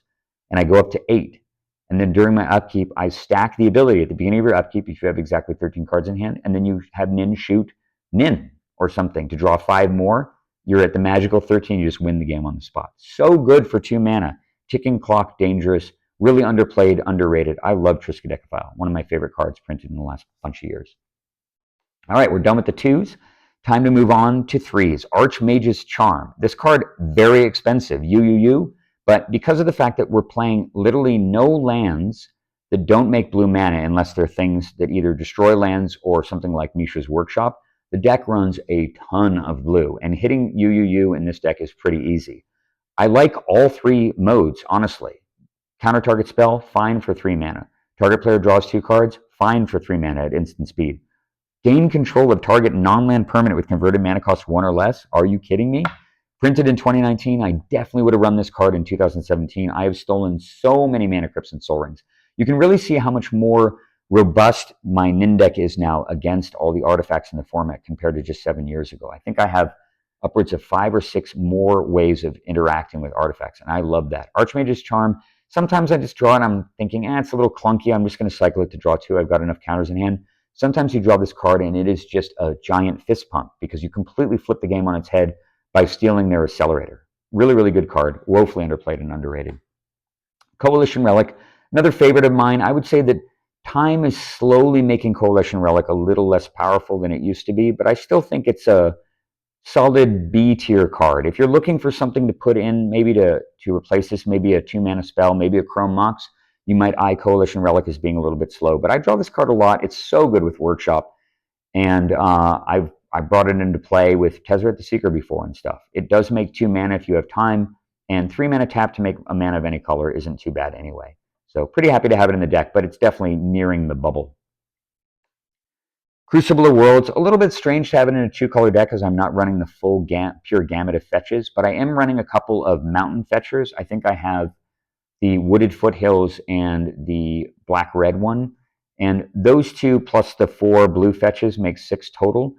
And I go up to 8. And then during my upkeep, I stack the ability at the beginning of your upkeep if you have exactly 13 cards in hand, and then you have Nin shoot Nin or something to draw 5 more. You're at the magical 13, you just win the game on the spot. So good for 2 mana. Ticking clock, dangerous. Really underplayed, underrated. I love Triskaidekaphile, one of my favorite cards printed in the last bunch of years. All right, we're done with the 2s. Time to move on to 3s. Archmage's Charm. This card, very expensive, but because of the fact that we're playing literally no lands that don't make blue mana unless they're things that either destroy lands or something like Mishra's Workshop, the deck runs a ton of blue, and hitting UUU in this deck is pretty easy. I like all 3 modes, honestly. Counter target spell, fine for 3 mana. Target player draws 2 cards, fine for 3 mana at instant speed. Gain control of target non-land permanent with converted mana cost 1 or less. Are you kidding me? Printed in 2019, I definitely would have run this card in 2017. I have stolen so many Mana Crypts and Soul Rings. You can really see how much more robust my Nin deck is now against all the artifacts in the format compared to just 7 years ago. I think I have upwards of 5 or 6 more ways of interacting with artifacts, and I love that. Archmage's Charm, sometimes I just draw it, I'm thinking, it's a little clunky, I'm just going to cycle it to draw 2, I've got enough counters in hand. Sometimes you draw this card and it is just a giant fist pump because you completely flip the game on its head by stealing their accelerator. Really, really good card. Woefully underplayed and underrated. Coalition Relic, another favorite of mine. I would say that time is slowly making Coalition Relic a little less powerful than it used to be, but I still think it's a solid B tier card. If you're looking for something to put in, maybe to replace this, maybe a 2 mana spell, maybe a Chrome Mox, you might eye Coalition Relic as being a little bit slow. But I draw this card a lot. It's so good with Workshop. And I brought it into play with Tezzeret the Seeker before and stuff. It does make 2 mana if you have time. And 3 mana tap to make a mana of any color isn't too bad anyway. So pretty happy to have it in the deck, but it's definitely nearing the bubble. Crucible of Worlds, a little bit strange to have it in a 2-color deck because I'm not running the full pure gamut of fetches, but I am running a couple of mountain fetchers. I think I have the Wooded Foothills and the black-red one. And those 2 plus the 4 blue fetches make 6 total,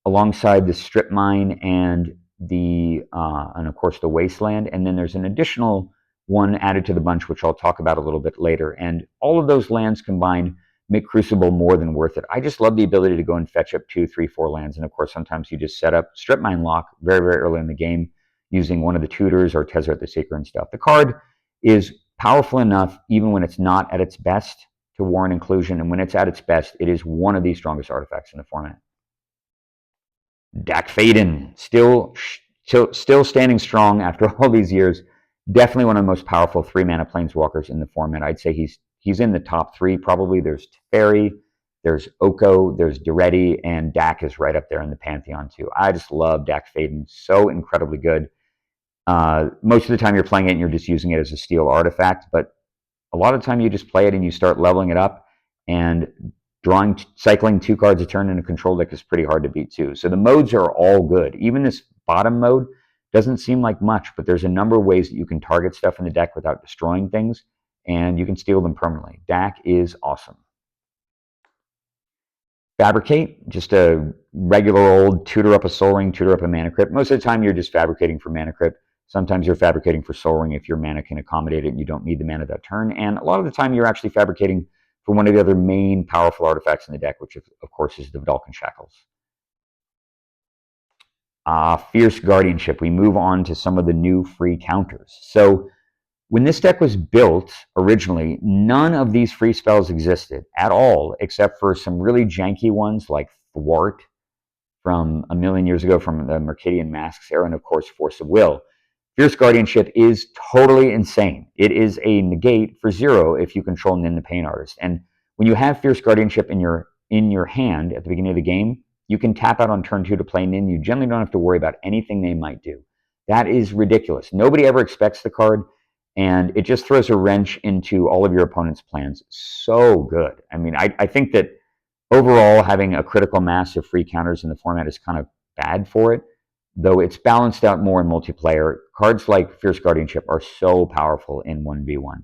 alongside the Strip Mine and of course the Wasteland. And then there's an additional one added to the bunch, which I'll talk about a little bit later. And all of those lands combined make Crucible more than worth it. I just love the ability to go and fetch up 2, 3, 4 lands. And of course, sometimes you just set up Strip Mine Lock very, very early in the game using one of the tutors or Tezzeret the Seeker and stuff. The card is powerful enough, even when it's not at its best, to warrant inclusion. And when it's at its best, it is one of the strongest artifacts in the format. Dak Faden, still standing strong after all these years. Definitely one of the most powerful 3-mana planeswalkers in the format. I'd say he's in the top 3 probably. There's Teferi, there's Oko, there's Duretti, and Dak is right up there in the pantheon too. I just love Dak Faden. So incredibly good. Most of the time you're playing it and you're just using it as a steal artifact, but a lot of the time you just play it and you start leveling it up, and cycling 2 cards a turn in a control deck is pretty hard to beat too. So the modes are all good. Even this bottom mode doesn't seem like much, but there's a number of ways that you can target stuff in the deck without destroying things, and you can steal them permanently. Dak is awesome. Fabricate, just a regular old tutor up a Soul Ring, tutor up a Mana Crypt. Most of the time you're just fabricating for Mana Crypt. Sometimes you're fabricating for Soul Ring if your mana can accommodate it and you don't need the mana that turn. And a lot of the time you're actually fabricating for one of the other main powerful artifacts in the deck, which of course is the Vedalken Shackles. Fierce Guardianship. We move on to some of the new free counters. So when this deck was built originally, none of these free spells existed at all, except for some really janky ones like Thwart from a million years ago from the Mercadian Masks era, and of course Force of Will. Fierce Guardianship is totally insane. It is a negate for 0 if you control Nin the Pain Artist. And when you have Fierce Guardianship in your hand at the beginning of the game, you can tap out on turn 2 to play Nin. You generally don't have to worry about anything they might do. That is ridiculous. Nobody ever expects the card, and it just throws a wrench into all of your opponent's plans. So good. I mean, I think that overall having a critical mass of free counters in the format is kind of bad for it, though it's balanced out more in multiplayer. Cards like Fierce Guardianship are so powerful in 1v1.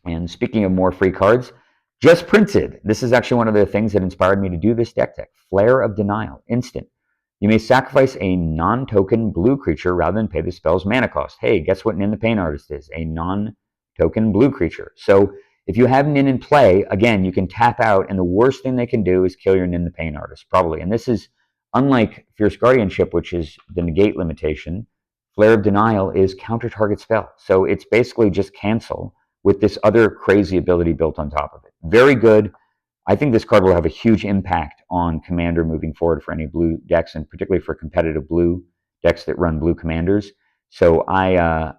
And speaking of more free cards, just printed. This is actually one of the things that inspired me to do this deck tech. Flare of Denial. Instant. You may sacrifice a non-token blue creature rather than pay the spell's mana cost. Hey, guess what Nin the Pain Artist is? A non-token blue creature. So if you have Nin in play, again, you can tap out, and the worst thing they can do is kill your Nin the Pain Artist, probably. And this is unlike Fierce Guardianship, which is the negate limitation. Flare of Denial is counter target spell. So it's basically just cancel with this other crazy ability built on top of it. Very good. I think this card will have a huge impact on Commander moving forward for any blue decks, and particularly for competitive blue decks that run blue Commanders. So I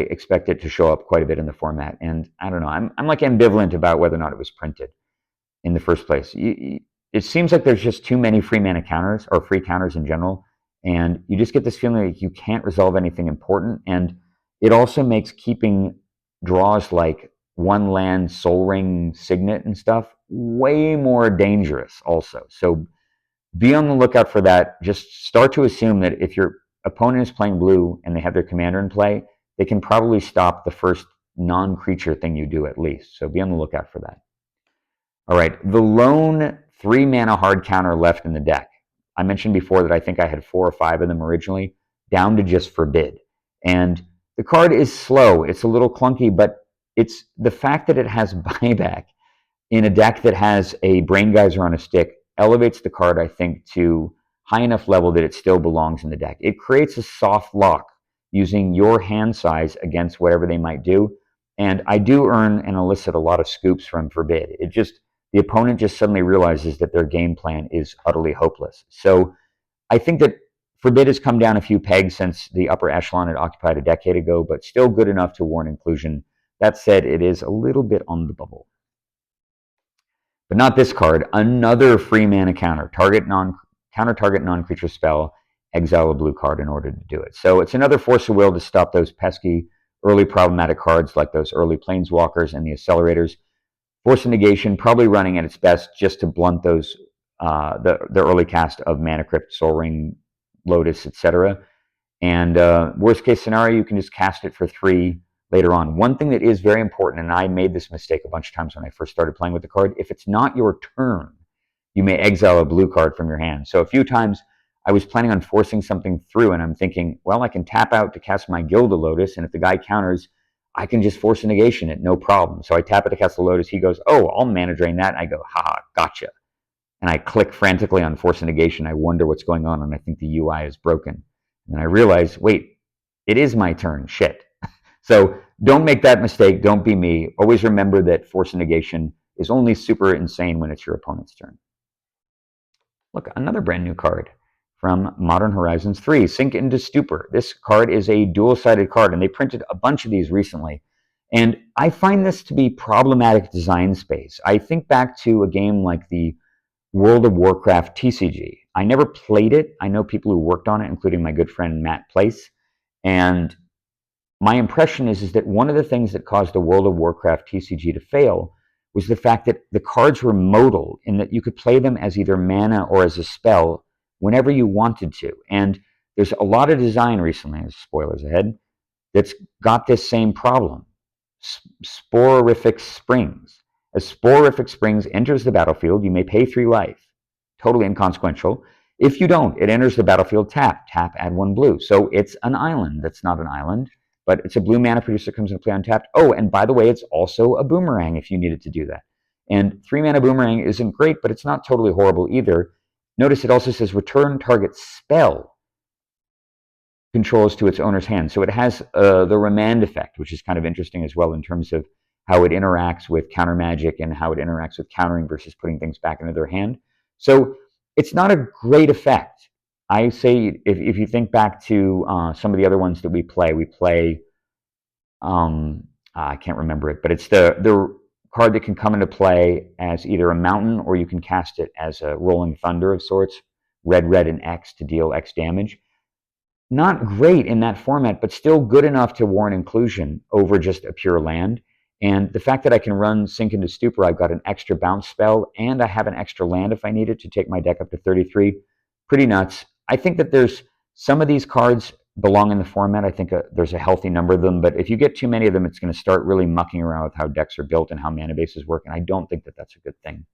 expect it to show up quite a bit in the format. And I don't know, I'm like ambivalent about whether or not it was printed in the first place. It seems like there's just too many free mana counters, or free counters in general, and you just get this feeling like you can't resolve anything important. And it also makes keeping draws like one land, Soul Ring, Signet, and stuff way more dangerous also. So be on the lookout for that. Just start to assume that if your opponent is playing blue and they have their commander in play, they can probably stop the first non-creature thing you do at least. So be on the lookout for that. All right, the lone 3 mana hard counter left in the deck. I mentioned before that I think I had 4 or 5 of them originally, down to just Forbid. And the card is slow. It's a little clunky, but it's the fact that it has buyback in a deck that has a Brain Geyser on a stick elevates the card, I think, to high enough level that it still belongs in the deck. It creates a soft lock using your hand size against whatever they might do. And I do earn and elicit a lot of scoops from Forbid. The opponent just suddenly realizes that their game plan is utterly hopeless. So I think that Forbid has come down a few pegs since the upper echelon it occupied a decade ago, but still good enough to warrant inclusion. That said, it is a little bit on the bubble. But not this card. Another free mana counter. Counter target non-creature spell, exile a blue card in order to do it. So it's another force of will to stop those pesky early problematic cards like those early Planeswalkers and the Accelerators. Force of Negation probably running at its best just to blunt those the early cast of Mana Crypt, Soul Ring, Lotus, etc. And worst case scenario, you can just cast it for 3 later on. One thing that is very important, and I made this mistake a bunch of times when I first started playing with the card, if it's not your turn, you may exile a blue card from your hand. So a few times I was planning on forcing something through, and I'm thinking, well, I can tap out to cast my Gilda Lotus, and if the guy counters, I can just force a negation it, no problem. So I tap it to cast the Lotus. He goes, oh, I'll mana drain that. And I go, ha, gotcha. And I click frantically on force a negation. I wonder what's going on, and I think the UI is broken. And I realize, wait, it is my turn. Shit. So don't make that mistake. Don't be me. Always remember that force a negation is only super insane when it's your opponent's turn. Look, another brand new card from Modern Horizons 3, Sink into Stupor. This card is a dual-sided card, and they printed a bunch of these recently. And I find this to be problematic design space. I think back to a game like the World of Warcraft TCG. I never played it. I know people who worked on it, including my good friend Matt Place. And my impression is that one of the things that caused the World of Warcraft TCG to fail was the fact that the cards were modal, in that you could play them as either mana or as a spell whenever you wanted to. And there's a lot of design recently, spoilers ahead, that's got this same problem. Sporific Springs. As Sporific Springs enters the battlefield, you may pay 3 life. Totally inconsequential. If you don't, it enters the battlefield tap, add 1 blue. So it's an island that's not an island, but it's a blue mana producer that comes into play untapped. Oh, and by the way, it's also a boomerang if you needed to do that. And 3 mana boomerang isn't great, but it's not totally horrible either. Notice it also says return target spell controls to its owner's hand. So it has the remand effect, which is kind of interesting as well in terms of how it interacts with counter magic and how it interacts with countering versus putting things back into their hand. So it's not a great effect. I say if you think back to some of the other ones that we play, I can't remember it, but it's the card that can come into play as either a mountain or you can cast it as a rolling thunder of sorts, red, and X to deal X damage. Not great in that format, but still good enough to warrant inclusion over just a pure land. And the fact that I can run Sink into Stupor, I've got an extra bounce spell, and I have an extra land if I need it to take my deck up to 33. Pretty nuts. I think that there's some of these cards belong in the format. I think there's a healthy number of them, but if you get too many of them, it's going to start really mucking around with how decks are built and how mana bases work, and I don't think that that's a good thing.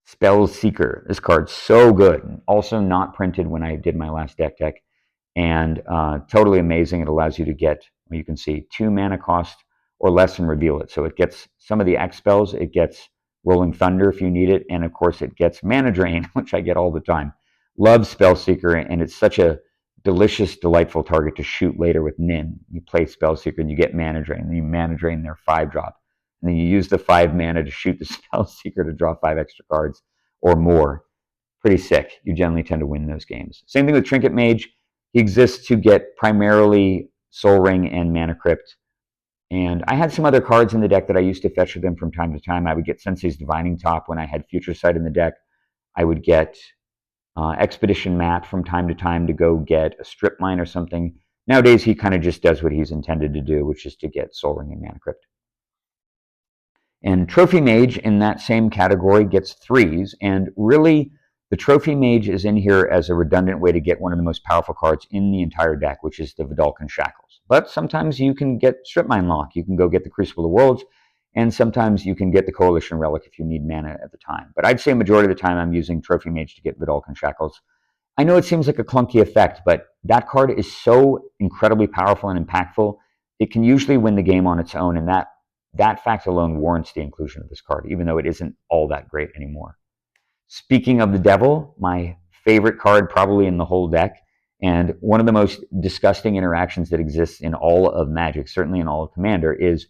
Spell Seeker. This card's so good. Also not printed when I did my last deck, and totally amazing. It allows you to get, well, you can see, 2 mana cost or less and reveal it. So it gets some of the X spells, it gets Rolling Thunder if you need it, and of course it gets Mana Drain, which I get all the time. Love Spellseeker, and it's such a delicious, delightful target to shoot later with Nin. You play Spellseeker and you get mana drain, and you mana drain their 5-drop. And then you use the 5 mana to shoot the Spellseeker to draw 5 extra cards or more. Pretty sick. You generally tend to win those games. Same thing with Tribute Mage. He exists to get primarily Soul Ring and Mana Crypt. And I had some other cards in the deck that I used to fetch with him from time to time. I would get Sensei's Divining Top when I had Future Sight in the deck. I would get Expedition Map from time to time to go get a Strip Mine or something. Nowadays, he kind of just does what he's intended to do, which is to get Soul Ring and Mana Crypt. And Trophy Mage in that same category gets 3s, and really the Trophy Mage is in here as a redundant way to get one of the most powerful cards in the entire deck, which is the Vedalken Shackles. But sometimes you can get Strip Mine Lock, you can go get the Crucible of Worlds, and sometimes you can get the Coalition Relic if you need mana at the time. But I'd say majority of the time I'm using Trophy Mage to get Vedalken Shackles. I know it seems like a clunky effect, but that card is so incredibly powerful and impactful, it can usually win the game on its own, and that fact alone warrants the inclusion of this card, even though it isn't all that great anymore. Speaking of the Devil, my favorite card probably in the whole deck, and one of the most disgusting interactions that exists in all of Magic, certainly in all of Commander, is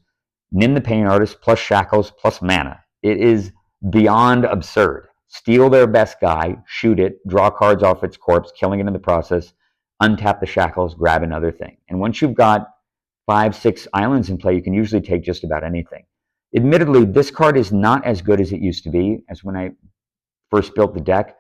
Nin the Pain Artist plus Shackles plus mana. It is beyond absurd. Steal their best guy, shoot it, draw cards off its corpse, killing it in the process, untap the Shackles, grab another thing. And once you've got 5, 6 islands in play, you can usually take just about anything. Admittedly, this card is not as good as it used to be, as when I first built the deck,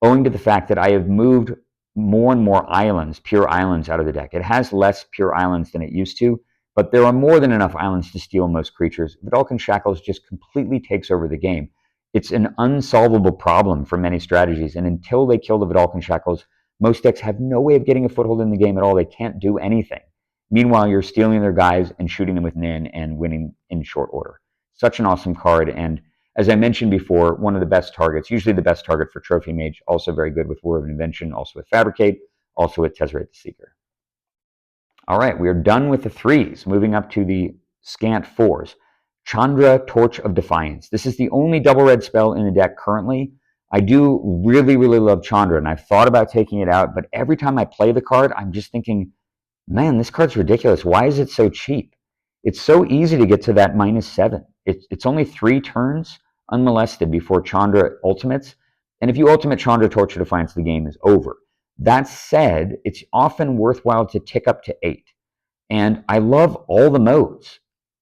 owing to the fact that I have moved more and more islands, pure islands, out of the deck. It has less pure islands than it used to, but there are more than enough islands to steal most creatures. Vedalken Shackles just completely takes over the game. It's an unsolvable problem for many strategies, and until they kill the Vedalken Shackles, most decks have no way of getting a foothold in the game at all. They can't do anything. Meanwhile, you're stealing their guys and shooting them with Nin and winning in short order. Such an awesome card, and as I mentioned before, one of the best targets, usually the best target for Trophy Mage, also very good with War of Invention, also with Fabricate, also with Tezzeret the Seeker. All right, we are done with the 3s, moving up to the scant 4s. Chandra, Torch of Defiance. This is the only double red spell in the deck currently. I do really, really love Chandra, and I've thought about taking it out, but every time I play the card, I'm just thinking, man, this card's ridiculous. Why is it so cheap? It's so easy to get to that -7. It's only 3 turns unmolested before Chandra ultimates, and if you ultimate Chandra, Torch of Defiance, the game is over. That said, it's often worthwhile to tick up to 8, and I love all the modes.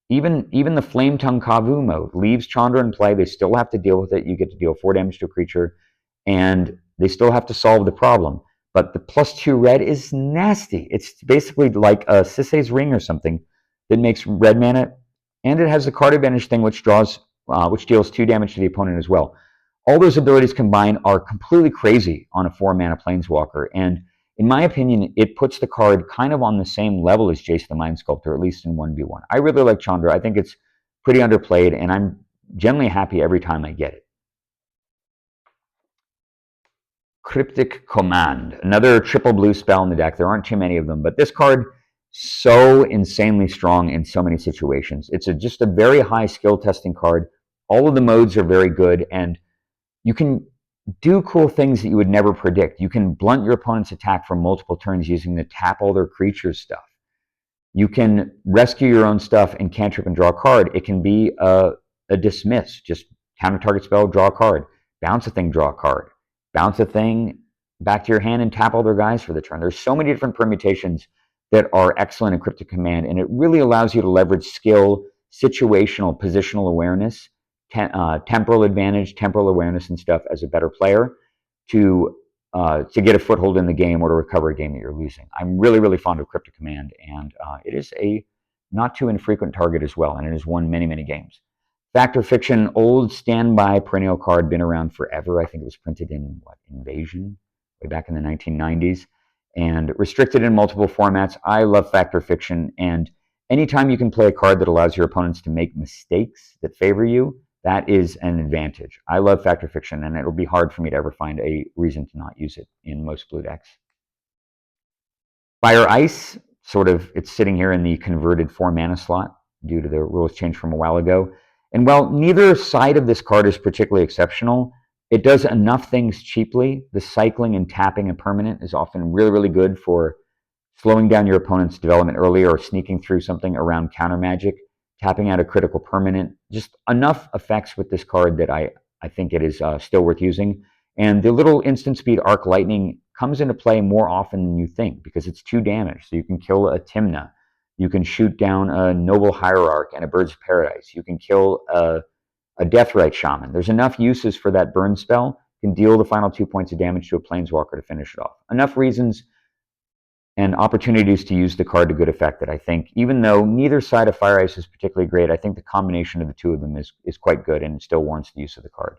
Even the Flame Tongue Kavu mode leaves Chandra in play. They still have to deal with it. You get to deal 4 damage to a creature, and they still have to solve the problem. But the +2 red is nasty. It's basically like a Sisei's Ring or something that makes red mana, and it has the card advantage thing, which deals 2 damage to the opponent as well. All those abilities combined are completely crazy on a 4-mana Planeswalker, and in my opinion, it puts the card kind of on the same level as Jace the Mind Sculptor, at least in 1v1. I really like Chandra. I think it's pretty underplayed, and I'm generally happy every time I get it. Cryptic Command, another triple blue spell in the deck. There aren't too many of them, but this card, so insanely strong in so many situations. It's just a very high skill testing card. All of the modes are very good, and you can do cool things that you would never predict. You can blunt your opponent's attack for multiple turns using the tap all their creatures stuff. You can rescue your own stuff and cantrip and draw a card. It can be a dismiss, just counter target spell, draw a card. Bounce a thing, draw a card. Bounce a thing back to your hand and tap all their guys for the turn. There's so many different permutations that are excellent in Cryptic Command, and it really allows you to leverage skill, situational, positional awareness, temporal advantage, temporal awareness and stuff as a better player to get a foothold in the game or to recover a game that you're losing. I'm really, really fond of Cryptic Command, and it is a not too infrequent target as well, and it has won many, many games. Fact or Fiction, old standby perennial card, been around forever. I think it was printed in, Invasion, way back in the 1990s, and restricted in multiple formats. I love Fact or Fiction, and anytime you can play a card that allows your opponents to make mistakes that favor you, that is an advantage. I love Fact or Fiction, and it'll be hard for me to ever find a reason to not use it in most blue decks. Fire Ice, it's sitting here in the converted 4-mana slot due to the rules change from a while ago. And while neither side of this card is particularly exceptional, It does enough things cheaply. The cycling and tapping a permanent is often really, really good for slowing down your opponent's development earlier or sneaking through something around counter magic, tapping out a critical permanent. Just enough effects with this card that I think it is still worth using. And the little instant speed arc lightning comes into play more often than you think because it's 2 damage. So you can kill a Timna. You can shoot down a Noble Hierarch and a Birds of Paradise. You can kill a Deathrite Shaman. There's enough uses for that burn spell. You can deal the final 2 points of damage to a Planeswalker to finish it off. Enough reasons and opportunities to use the card to good effect that I think, even though neither side of Fire Ice is particularly great, I think the combination of the two of them is quite good and still warrants the use of the card.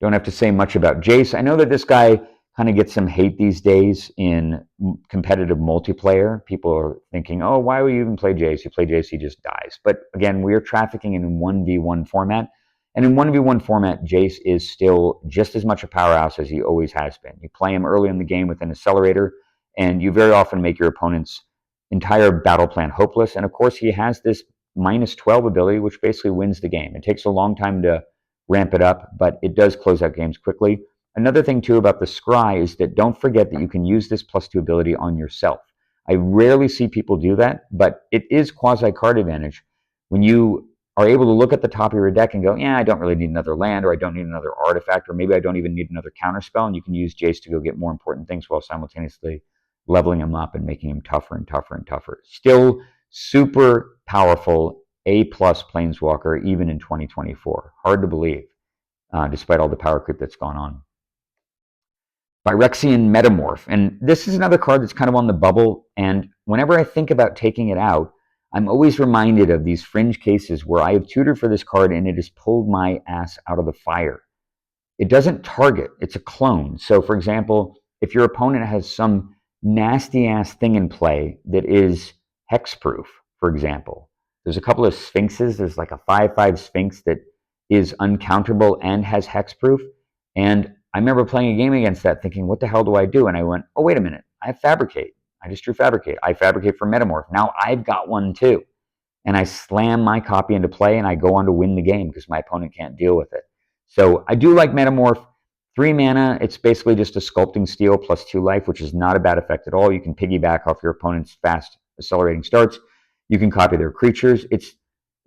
Don't have to say much about Jace. I know that this guy kind of gets some hate these days in competitive multiplayer. People are thinking, oh, why would you even play Jace? You play Jace, he just dies. But again, we are trafficking in 1v1 format. And in 1v1 format, Jace is still just as much a powerhouse as he always has been. You play him early in the game with an Accelerator, and you very often make your opponent's entire battle plan hopeless. And of course, he has this -12 ability, which basically wins the game. It takes a long time to ramp it up, but it does close out games quickly. Another thing, too, about the Scry is that don't forget that you can use this +2 ability on yourself. I rarely see people do that, but it is quasi-card advantage. When you are able to look at the top of your deck and go, yeah, I don't really need another land, or I don't need another artifact, or maybe I don't even need another counterspell, and you can use Jace to go get more important things while simultaneously leveling him up and making him tougher and tougher and tougher. Still super powerful A+ Planeswalker, even in 2024. Hard to believe, despite all the power creep that's gone on. Phyrexian Metamorph. And this is another card that's kind of on the bubble, and whenever I think about taking it out, I'm always reminded of these fringe cases where I have tutored for this card and it has pulled my ass out of the fire. It doesn't target, it's a clone. So for example, if your opponent has some nasty ass thing in play that is hexproof, for example, there's a couple of Sphinxes. There's like a 5/5 Sphinx that is uncounterable and has hexproof. And I remember playing a game against that thinking, what the hell do I do? And I went, oh, wait a minute, I have Fabricate. I just drew Fabricate. I Fabricate for Metamorph. Now I've got one too. And I slam my copy into play and I go on to win the game because my opponent can't deal with it. So I do like Metamorph. 3 mana, it's basically just a Sculpting Steel +2 life, which is not a bad effect at all. You can piggyback off your opponent's fast accelerating starts. You can copy their creatures. It's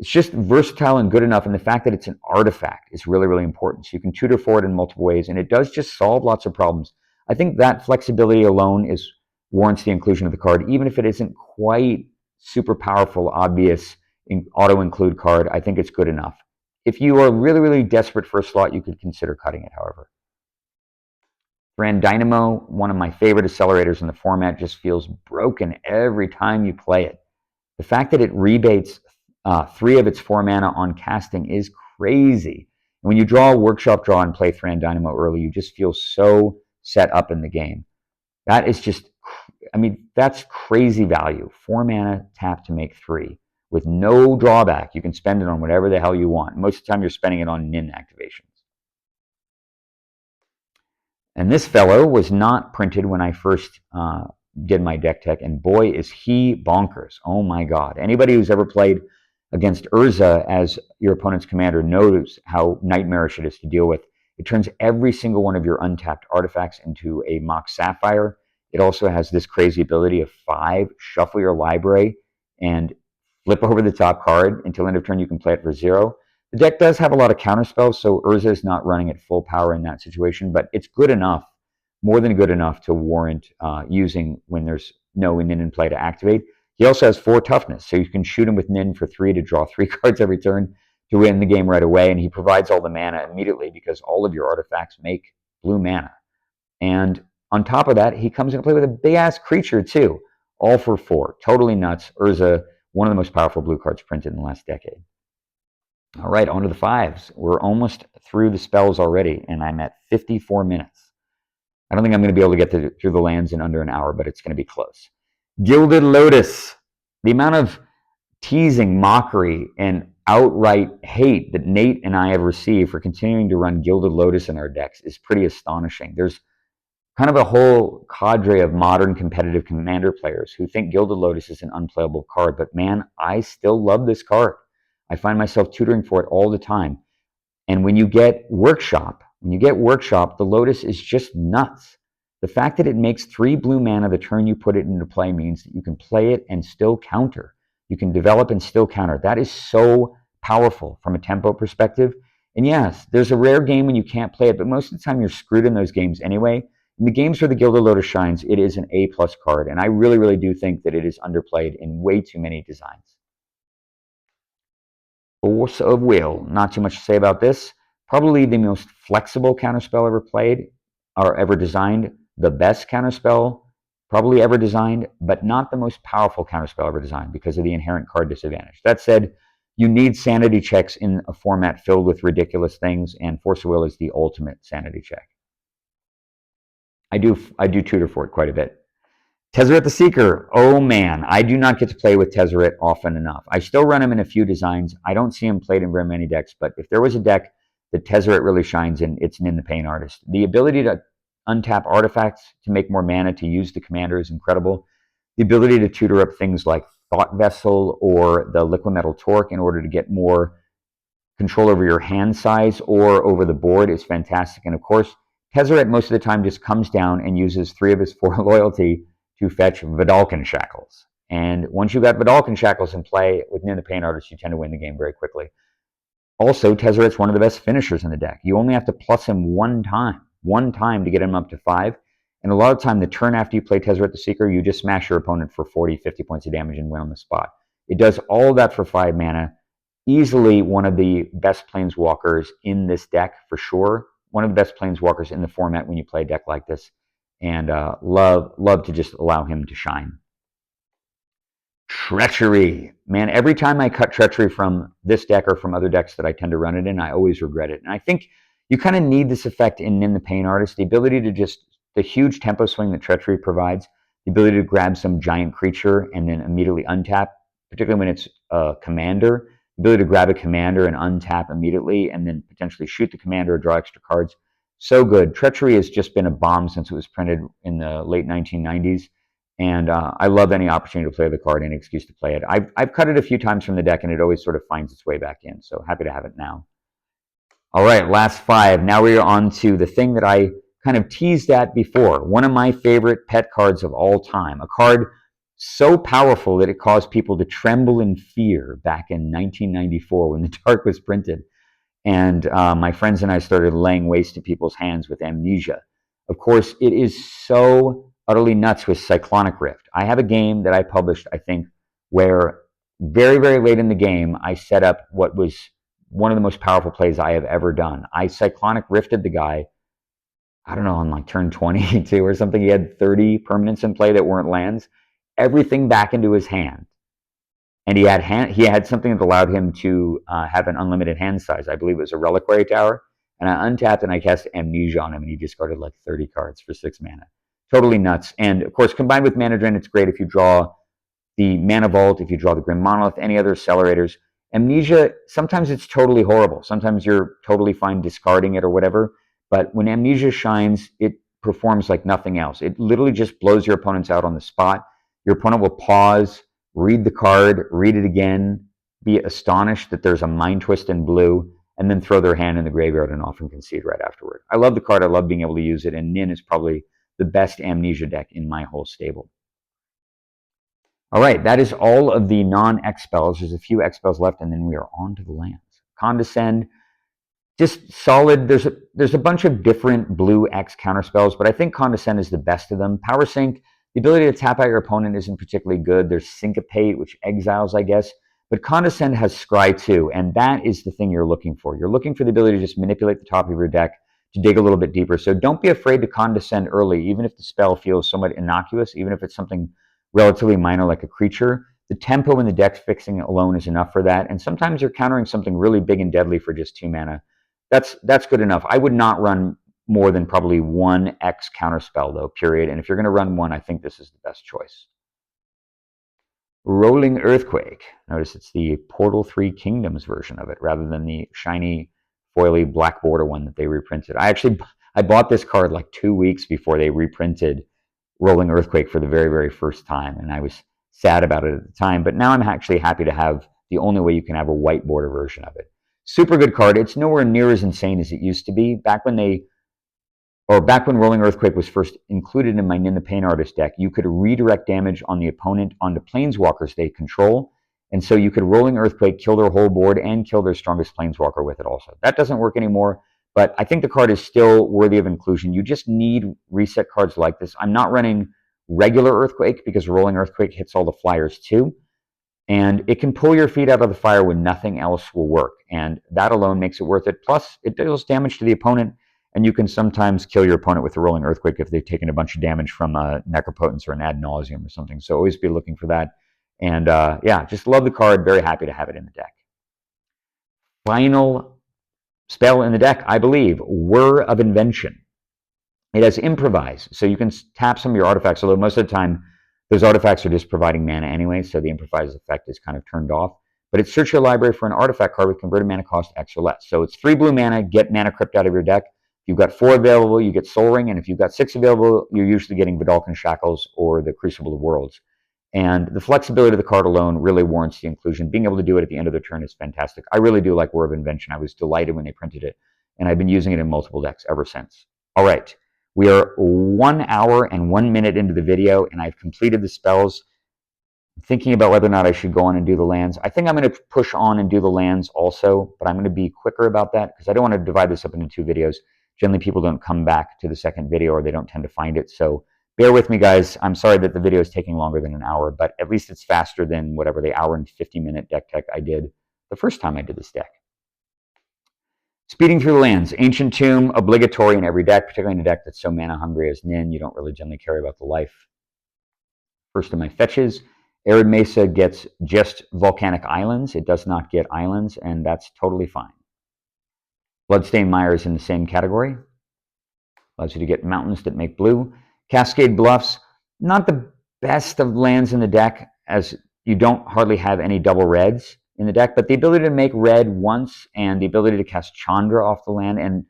just versatile and good enough. And the fact that it's an artifact is really, really important. So you can tutor for it in multiple ways. And it does just solve lots of problems. I think that flexibility alone warrants the inclusion of the card, even if it isn't quite super powerful, obvious auto-include card. I think it's good enough. If you are really, really desperate for a slot, you could consider cutting it, however. Thran Dynamo, one of my favorite accelerators in the format, just feels broken every time you play it. The fact that it rebates 3 of its 4 mana on casting is crazy. And when you draw a workshop draw and play Thran Dynamo early, you just feel so set up in the game. That is just, I mean, that's crazy value. 4 mana, tap to make 3. With no drawback, you can spend it on whatever the hell you want. Most of the time, you're spending it on Nin activations. And this fellow was not printed when I first did my deck tech, and boy, is he bonkers. Oh my God. Anybody who's ever played against Urza as your opponent's commander knows how nightmarish it is to deal with. It turns every single one of your untapped artifacts into a Mox Sapphire. It also has this crazy ability of 5, shuffle your library, and flip over the top card. Until end of turn, you can play it for 0. The deck does have a lot of counterspells, so Urza is not running at full power in that situation, but it's good enough, more than good enough to warrant using when there's no Nin in play to activate. He also has 4 toughness, so you can shoot him with Nin for 3 to draw 3 cards every turn to win the game right away, and he provides all the mana immediately because all of your artifacts make blue mana. And on top of that, he comes into play with a big-ass creature, too, all for 4. Totally nuts. Urza, one of the most powerful blue cards printed in the last decade. All right, on to the 5s. We're almost through the spells already, and I'm at 54 minutes. I don't think I'm going to be able to get through the lands in under an hour, but it's going to be close. Gilded Lotus. The amount of teasing, mockery, and outright hate that Nate and I have received for continuing to run Gilded Lotus in our decks is pretty astonishing. There's kind of a whole cadre of modern competitive commander players who think Gilded Lotus is an unplayable card, but man, I still love this card. I find myself tutoring for it all the time. And when you get Workshop, When you get Workshop, the Lotus is just nuts. The fact that it makes 3 blue mana the turn you put it into play means that you can play it and still counter. You can develop and still counter. That is so powerful from a tempo perspective. And yes, there's a rare game when you can't play it, but most of the time you're screwed in those games anyway. In the games where the Gilded Lotus shines, it is an A+ card, and I really, really do think that it is underplayed in way too many designs. Force of Will, not too much to say about this. Probably the most flexible counterspell ever played, or ever designed. The best counterspell probably ever designed, but not the most powerful counterspell ever designed because of the inherent card disadvantage. That said, you need sanity checks in a format filled with ridiculous things, and Force of Will is the ultimate sanity check. I do tutor for it quite a bit. Tezzeret the Seeker. Oh man, I do not get to play with Tezzeret often enough. I still run him in a few designs. I don't see him played in very many decks, but if there was a deck that Tezzeret really shines in, it's an In the Pain Artist. The ability to untap artifacts to make more mana to use the commander is incredible. The ability to tutor up things like Thought Vessel or the Liquimetal Torque in order to get more control over your hand size or over the board is fantastic. And of course, Tezzeret most of the time just comes down and uses 3 of his 4 loyalty to fetch Vidalcan Shackles. And once you got Vidalcan Shackles in play with In the Pain Artist, you tend to win the game very quickly. Also, Tezzeret's one of the best finishers in the deck. You only have to plus him one time to get him up to 5. And a lot of time, the turn after you play Tezzeret the Seeker, you just smash your opponent for 40, 50 points of damage and win on the spot. It does all of that for 5 mana. Easily one of the best Planeswalkers in this deck, for sure. One of the best Planeswalkers in the format when you play a deck like this. And love to just allow him to shine. Treachery. Man, every time I cut Treachery from this deck or from other decks that I tend to run it in, I always regret it. And I think you kind of need this effect in the Pain Artist, the ability to just, the huge tempo swing that Treachery provides, the ability to grab some giant creature and then immediately untap, particularly when it's a commander, the ability to grab a commander and untap immediately and then potentially shoot the commander or draw extra cards. So good. Treachery has just been a bomb since it was printed in the late 1990s. And I love any opportunity to play the card, any excuse to play it. I've cut it a few times from the deck, and it always sort of finds its way back in. So happy to have it now. All right, last 5. Now we are on to the thing that I kind of teased at before. One of my favorite pet cards of all time. A card so powerful that it caused people to tremble in fear back in 1994 when the Dark was printed. And my friends and I started laying waste to people's hands with Amnesia. Of course, it is so utterly nuts with Cyclonic Rift. I have a game that I published, I think, where very, very late in the game, I set up what was one of the most powerful plays I have ever done. I Cyclonic Rifted the guy, I don't know, on like turn 22 or something. He had 30 permanents in play that weren't lands. Everything back into his hand. And he had something that allowed him to have an unlimited hand size. I believe it was a Reliquary Tower. And I untapped and I cast Amnesia on him, and he discarded like 30 cards for 6 mana. Totally nuts. And of course, combined with Mana Drain, it's great if you draw the Mana Vault, if you draw the Grim Monolith, any other accelerators. Amnesia, sometimes it's totally horrible. Sometimes you're totally fine discarding it or whatever. But when Amnesia shines, it performs like nothing else. It literally just blows your opponents out on the spot. Your opponent will pause, read the card, read it again, be astonished that there's a Mind Twist in blue, and then throw their hand in the graveyard and often concede right afterward. I love the card. I love being able to use it. And Nin is probably the best Amnesia deck in my whole stable. All right, that is all of the non-X spells. There's a few X spells left, and then we are on to the lands. Condescend, just solid. There's a bunch of different blue X counter spells, but I think Condescend is the best of them. Power Sink, the ability to tap out your opponent isn't particularly good. There's Syncopate, which exiles, I guess. But Condescend has Scry too, and that is the thing you're looking for. You're looking for the ability to just manipulate the top of your deck to dig a little bit deeper. So don't be afraid to Condescend early, even if the spell feels somewhat innocuous, even if it's something relatively minor like a creature. The tempo and the deck fixing alone is enough for that. And sometimes you're countering something really big and deadly for just 2 mana. That's good enough. I would not run more than probably 1 X counterspell though, period. And if you're going to run 1, I think this is the best choice. Rolling Earthquake. Notice it's the Portal 3 Kingdoms version of it rather than the shiny, foily black border one that they reprinted. I bought this card like 2 weeks before they reprinted Rolling Earthquake for the very, very first time, and I was sad about it at the time. But now I'm actually happy to have the only way you can have a white border version of it. Super good card. It's nowhere near as insane as it used to be. Back when Rolling Earthquake was first included in my Nin the Pain Artist deck, you could redirect damage on the opponent onto planeswalkers they control. And so you could Rolling Earthquake, kill their whole board, and kill their strongest planeswalker with it also. That doesn't work anymore, but I think the card is still worthy of inclusion. You just need reset cards like this. I'm not running regular Earthquake because Rolling Earthquake hits all the flyers too. And it can pull your feet out of the fire when nothing else will work. And that alone makes it worth it. Plus, it deals damage to the opponent. And you can sometimes kill your opponent with a Rolling Earthquake if they've taken a bunch of damage from a Necropotence or an Ad Nauseam or something. So always be looking for that. And yeah, just love the card. Very happy to have it in the deck. Final spell in the deck, I believe, Whir of Invention. It has Improvise, so you can tap some of your artifacts, although most of the time those artifacts are just providing mana anyway, so the Improvise effect is kind of turned off. But it's search your library for an artifact card with converted mana cost X or less. So it's 3 blue mana, get Mana Crypt out of your deck. If you've got 4 available, you get Soul Ring, and if you've got 6 available, you're usually getting Vidalcan Shackles or the Crucible of Worlds. And the flexibility of the card alone really warrants the inclusion. Being able to do it at the end of the turn is fantastic. I really do like Whir of Invention. I was delighted when they printed it, and I've been using it in multiple decks ever since. All right, we are 1 hour and 1 minute into the video, and I've completed the spells. I'm thinking about whether or not I should go on and do the lands. I think I'm going to push on and do the lands also, but I'm going to be quicker about that because I don't want to divide this up into 2 videos. Generally, people don't come back to the second video, or they don't tend to find it, so bear with me, guys. I'm sorry that the video is taking longer than an hour, but at least it's faster than whatever the hour and 50-minute deck tech I did the first time I did this deck. Speeding through the lands. Ancient Tomb, obligatory in every deck, particularly in a deck that's so mana hungry as Nin. You don't really generally care about the life. First of my fetches. Arid Mesa gets just volcanic islands. It does not get islands, and that's totally fine. Bloodstained Mire is in the same category. Allows you to get mountains that make blue. Cascade Bluffs, not the best of lands in the deck, as you don't hardly have any double reds in the deck, but the ability to make red once and the ability to cast Chandra off the land, and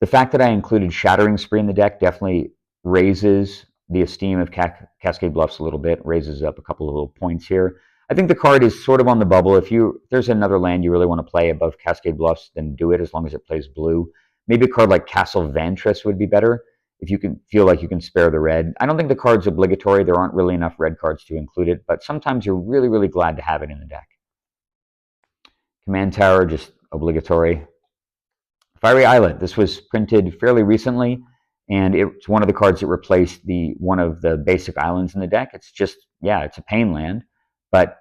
the fact that I included Shattering Spree in the deck definitely raises the esteem of Cascade Bluffs a little bit, raises up a couple of little points here. I think the card is sort of on the bubble. If there's another land you really want to play above Cascade Bluffs, then do it as long as it plays blue. Maybe a card like Castle Vantress would be better if you can feel like you can spare the red. I don't think the card's obligatory. There aren't really enough red cards to include it, but sometimes you're really, really glad to have it in the deck. Command Tower, just obligatory. Fiery Islet, this was printed fairly recently, and it's one of the cards that replaced one of the basic islands in the deck. It's just, yeah, it's a pain land, but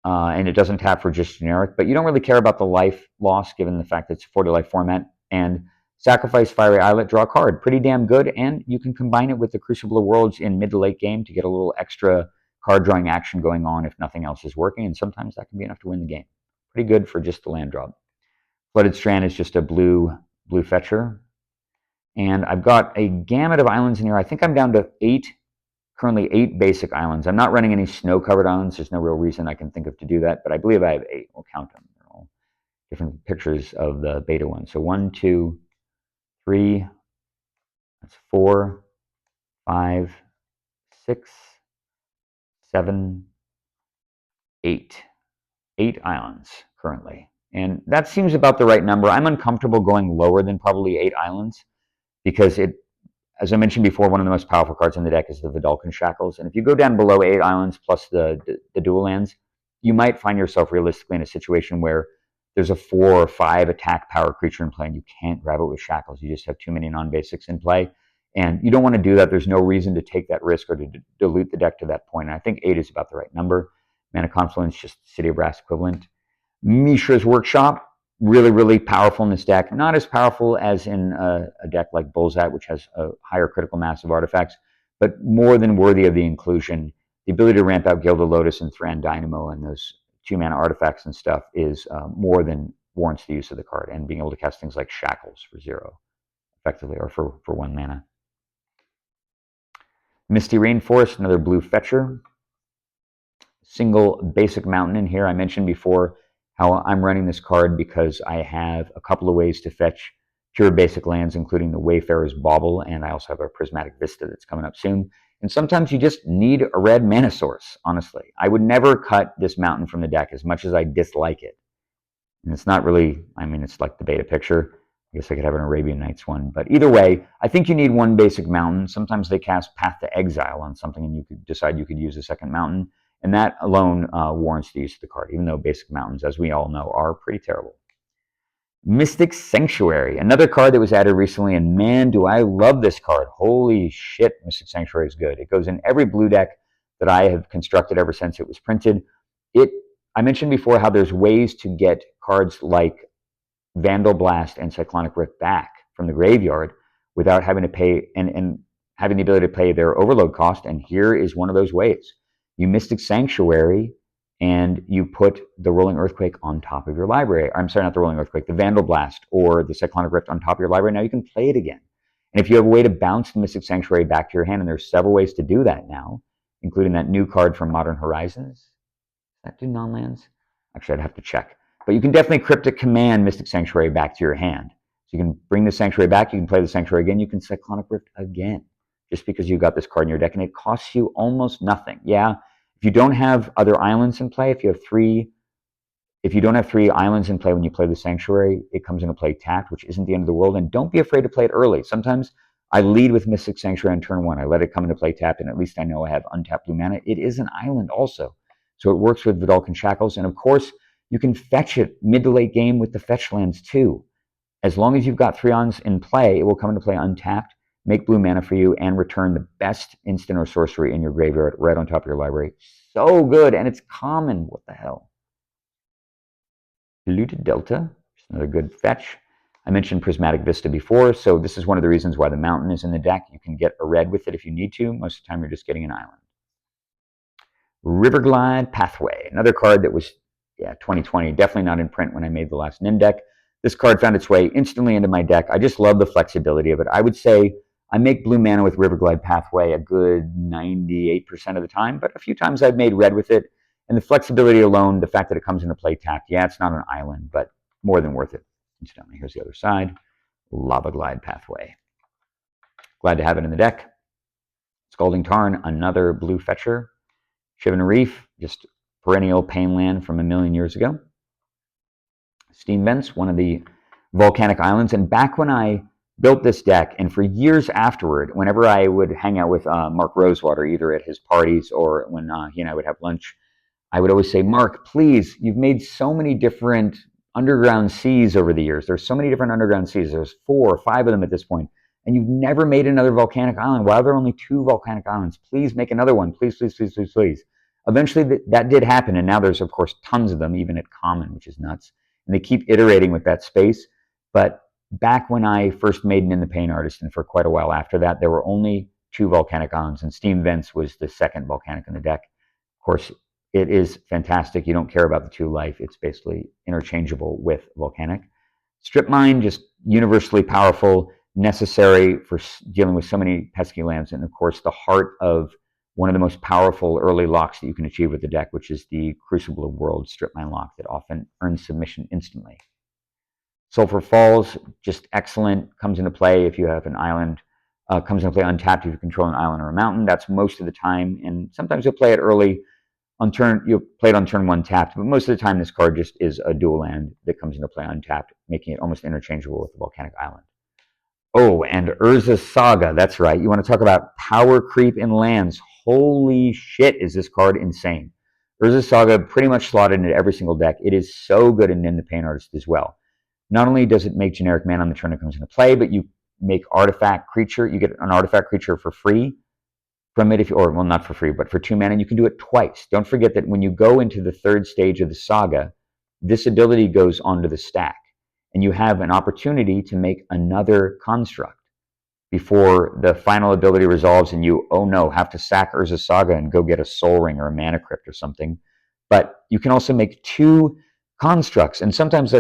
and it doesn't tap for just generic, but you don't really care about the life loss given the fact that it's a 40 life format. And sacrifice Fiery Islet, draw a card. Pretty damn good, and you can combine it with the Crucible of Worlds in mid to late game to get a little extra card drawing action going on if nothing else is working, and sometimes that can be enough to win the game. Pretty good for just the land drop. Flooded Strand is just a blue fetcher. And I've got a gamut of islands in here. I think I'm down to currently 8 basic islands. I'm not running any snow-covered islands. There's no real reason I can think of to do that, but I believe I have 8. We'll count them. They're all different pictures of the beta one. So 1, 2, 3, that's 4, 5, 6, 7, 8. 8 islands currently. And that seems about the right number. I'm uncomfortable going lower than probably 8 islands because as I mentioned before, one of the most powerful cards in the deck is the Vidalcan Shackles. And if you go down below 8 islands plus the dual lands, you might find yourself realistically in a situation where there's a 4 or 5 attack power creature in play and you can't grab it with Shackles. You just have too many non-basics in play. And you don't want to do that. There's no reason to take that risk or to dilute the deck to that point. And I think 8 is about the right number. Mana Confluence, just City of Brass equivalent. Mishra's Workshop, really, really powerful in this deck. Not as powerful as in a deck like Bullseye, which has a higher critical mass of artifacts, but more than worthy of the inclusion. The ability to ramp out Gilded Lotus and Thran Dynamo and those 2-mana artifacts and stuff is more than warrants the use of the card, and being able to cast things like Shackles for 0, effectively, or for 1 mana. Misty Rainforest, another blue fetcher. Single basic mountain in here. I mentioned before how I'm running this card because I have a couple of ways to fetch pure basic lands, including the Wayfarer's Bauble, and I also have a Prismatic Vista that's coming up soon. And sometimes you just need a red mana source, honestly. I would never cut this mountain from the deck as much as I dislike it. And it's not really, I mean, it's like the beta picture. I guess I could have an Arabian Nights one. But either way, I think you need one basic mountain. Sometimes they cast Path to Exile on something, and you could decide you could use a second mountain. And that alone warrants the use of the card, even though basic mountains, as we all know, are pretty terrible. Mystic Sanctuary, another card that was added recently, and man, do I love this card. Holy shit, Mystic Sanctuary is good. It goes in every blue deck that I have constructed ever since it was printed. I mentioned before how there's ways to get cards like Vandal Blast and Cyclonic Rift back from the graveyard without having to pay and having the ability to pay their overload cost, and here is one of those ways. You Mystic Sanctuary and you put the Rolling Earthquake on top of your library. I'm sorry, not the Rolling Earthquake, the Vandal Blast or the Cyclonic Rift on top of your library. Now you can play it again. And if you have a way to bounce the Mystic Sanctuary back to your hand, and there's several ways to do that now, including that new card from Modern Horizons. Does that do non-lands? Actually, I'd have to check. But you can definitely Cryptic Command Mystic Sanctuary back to your hand. So you can bring the Sanctuary back, you can play the Sanctuary again, you can Cyclonic Rift again, just because you got this card in your deck, and it costs you almost nothing. Yeah, if you don't have other islands in play, if you don't have 3 islands in play when you play the Sanctuary, it comes into play tapped, which isn't the end of the world. And don't be afraid to play it early. Sometimes I lead with Mystic Sanctuary on turn 1. I let it come into play tapped, and at least I know I have untapped blue mana. It is an island also. So it works with Vidalcan Shackles. And of course, you can fetch it mid to late game with the fetch lands too. As long as you've got 3 islands in play, it will come into play untapped, make blue mana for you, and return the best instant or sorcery in your graveyard right on top of your library. So good, and it's common. What the hell? Polluted Delta, just another good fetch. I mentioned Prismatic Vista before, so this is one of the reasons why the mountain is in the deck. You can get a red with it if you need to. Most of the time, you're just getting an island. Riverglide Pathway, another card that was, 2020, definitely not in print when I made the last NIM deck. This card found its way instantly into my deck. I just love the flexibility of it. I would say I make blue mana with Riverglide Pathway a good 98% of the time, but a few times I've made red with it. And the flexibility alone, the fact that it comes into play tapped, it's not an island, but more than worth it. Incidentally, here's the other side. Lava Glide Pathway. Glad to have it in the deck. Scalding Tarn, another blue fetcher. Shivan Reef, just perennial pain land from a million years ago. Steam Vents, one of the volcanic islands. And back when I built this deck, and for years afterward, whenever I would hang out with Mark Rosewater, either at his parties or when he and I would have lunch, I would always say, Mark, please, you've made so many different underground seas over the years. There's so many different underground seas. There's 4 or 5 of them at this point, and you've never made another volcanic island. Why are there only 2 volcanic islands? Please make another one. Please, please, please, please, please. Eventually, that did happen, and now there's, of course, tons of them, even at Common, which is nuts. And they keep iterating with that space. But back when I first made In the Pain Artist, and for quite a while after that, there were only 2 volcanic islands, and Steam Vents was the second volcanic in the deck. Of course, it is fantastic. You don't care about the 2 life. It's basically interchangeable with volcanic. Strip Mine, just universally powerful, necessary for dealing with so many pesky lands, and of course, the heart of one of the most powerful early locks that you can achieve with the deck, which is the Crucible of Worlds Strip Mine lock that often earns submission instantly. Sulphur Falls, just excellent, comes into play if you have an island, comes into play untapped if you control an island or a mountain. That's most of the time, and sometimes you'll play it early. You'll play it on turn 1 tapped, but most of the time this card just is a dual land that comes into play untapped, making it almost interchangeable with the Volcanic Island. Oh, and Urza's Saga, that's right. You want to talk about power creep in lands. Holy shit, is this card insane. Urza's Saga pretty much slotted into every single deck. It is so good in the Pain Artist as well. Not only does it make generic mana on the turn it comes into play, but you make artifact creature. You get an artifact creature for free from it, well, not for free, but for 2 mana. You can do it twice. Don't forget that when you go into the 3rd stage of the saga, this ability goes onto the stack, and you have an opportunity to make another construct before the final ability resolves, and you, oh no, have to sack Urza's Saga and go get a Soul Ring or a Mana Crypt or something. But you can also make 2 constructs, and sometimes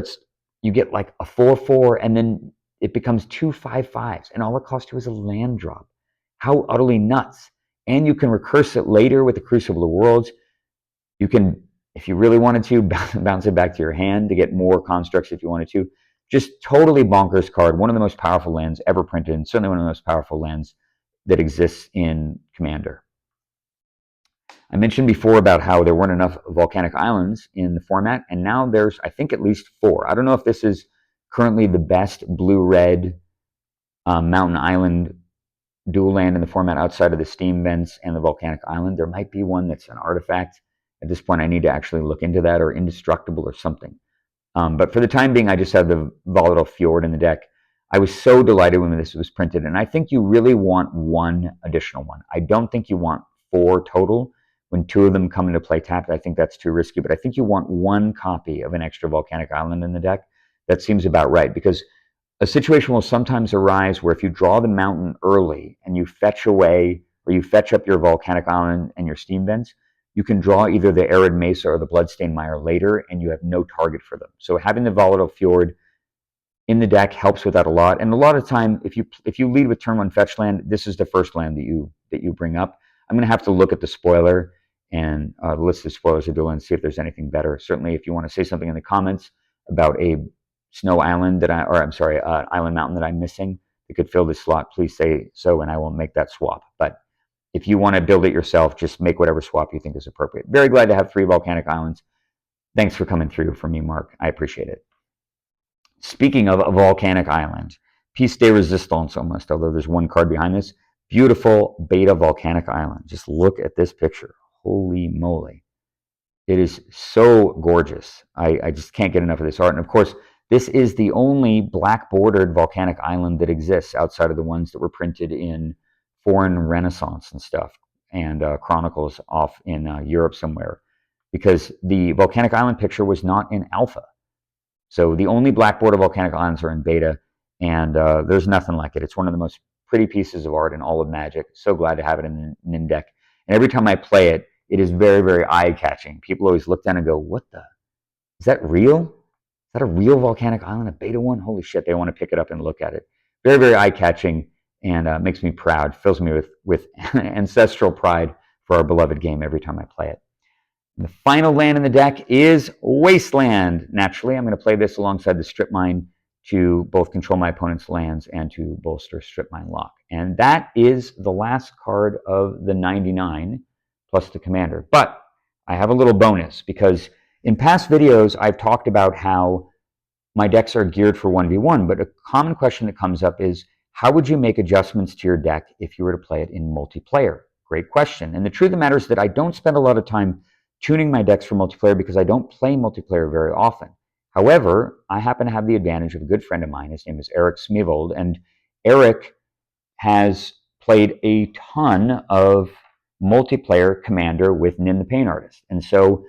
you get like a 4/4, and then it becomes 2 5/5s, and all it costs you is a land drop. How utterly nuts. And you can recurse it later with the Crucible of Worlds. You can, if you really wanted to, bounce it back to your hand to get more constructs if you wanted to. Just totally bonkers card. One of the most powerful lands ever printed, and certainly one of the most powerful lands that exists in Commander. I mentioned before about how there weren't enough volcanic islands in the format, and now there's, I think, at least 4. I don't know if this is currently the best blue-red mountain island dual land in the format outside of the steam vents and the volcanic island. There might be one that's an artifact. At this point, I need to actually look into that, or indestructible or something. But for the time being, I just have the volatile fjord in the deck. I was so delighted when this was printed, and I think you really want 1 additional one. I don't think you want 4 total. When 2 of them come into play tapped, I think that's too risky, but I think you want 1 copy of an extra volcanic island in the deck. That seems about right, because a situation will sometimes arise where if you draw the mountain early and you fetch away, or you fetch up your volcanic island and your steam vents, you can draw either the arid mesa or the bloodstained mire later, and you have no target for them. So having the volatile fjord in the deck helps with that a lot. And a lot of time, if you lead with turn 1 fetch land, this is the first land that you bring up. I'm going to have to look at the spoiler and the list of spoilers of dual and see if there's anything better. Certainly, if you want to say something in the comments about a snow island island mountain that I'm missing that could fill this slot, please say so, and I will make that swap. But if you want to build it yourself, just make whatever swap you think is appropriate. Very glad to have 3 volcanic islands. Thanks for coming through for me, Mark. I appreciate it. Speaking of a volcanic island, Piece de Resistance almost, although there's 1 card behind this. Beautiful beta volcanic island. Just look at this picture. Holy moly. It is so gorgeous. I just can't get enough of this art. And of course, this is the only black bordered volcanic island that exists outside of the ones that were printed in foreign Renaissance and stuff, and Chronicles off in Europe somewhere, because the volcanic island picture was not in alpha. So the only black border volcanic islands are in beta, and there's nothing like it. It's one of the most pretty pieces of art in all of Magic. So glad to have it in the deck. And every time I play it, it is very, very eye-catching. People always look down and go, what the? Is that real? Is that a real volcanic island, a beta one? Holy shit, they want to pick it up and look at it. Very, very eye-catching, and makes me proud, fills me with ancestral pride for our beloved game every time I play it. And the final land in the deck is Wasteland. Naturally, I'm going to play this alongside the Strip Mine to both control my opponent's lands and to bolster Strip Mine Lock. And that is the last card of the 99, plus the commander. But I have a little bonus, because in past videos, I've talked about how my decks are geared for 1v1, but a common question that comes up is, how would you make adjustments to your deck if you were to play it in multiplayer? Great question. And the truth of the matter is that I don't spend a lot of time tuning my decks for multiplayer, because I don't play multiplayer very often. However, I happen to have the advantage of a good friend of mine. His name is Eric Smevold, and Eric has played a ton of multiplayer Commander with Nin the Pain Artist. And so,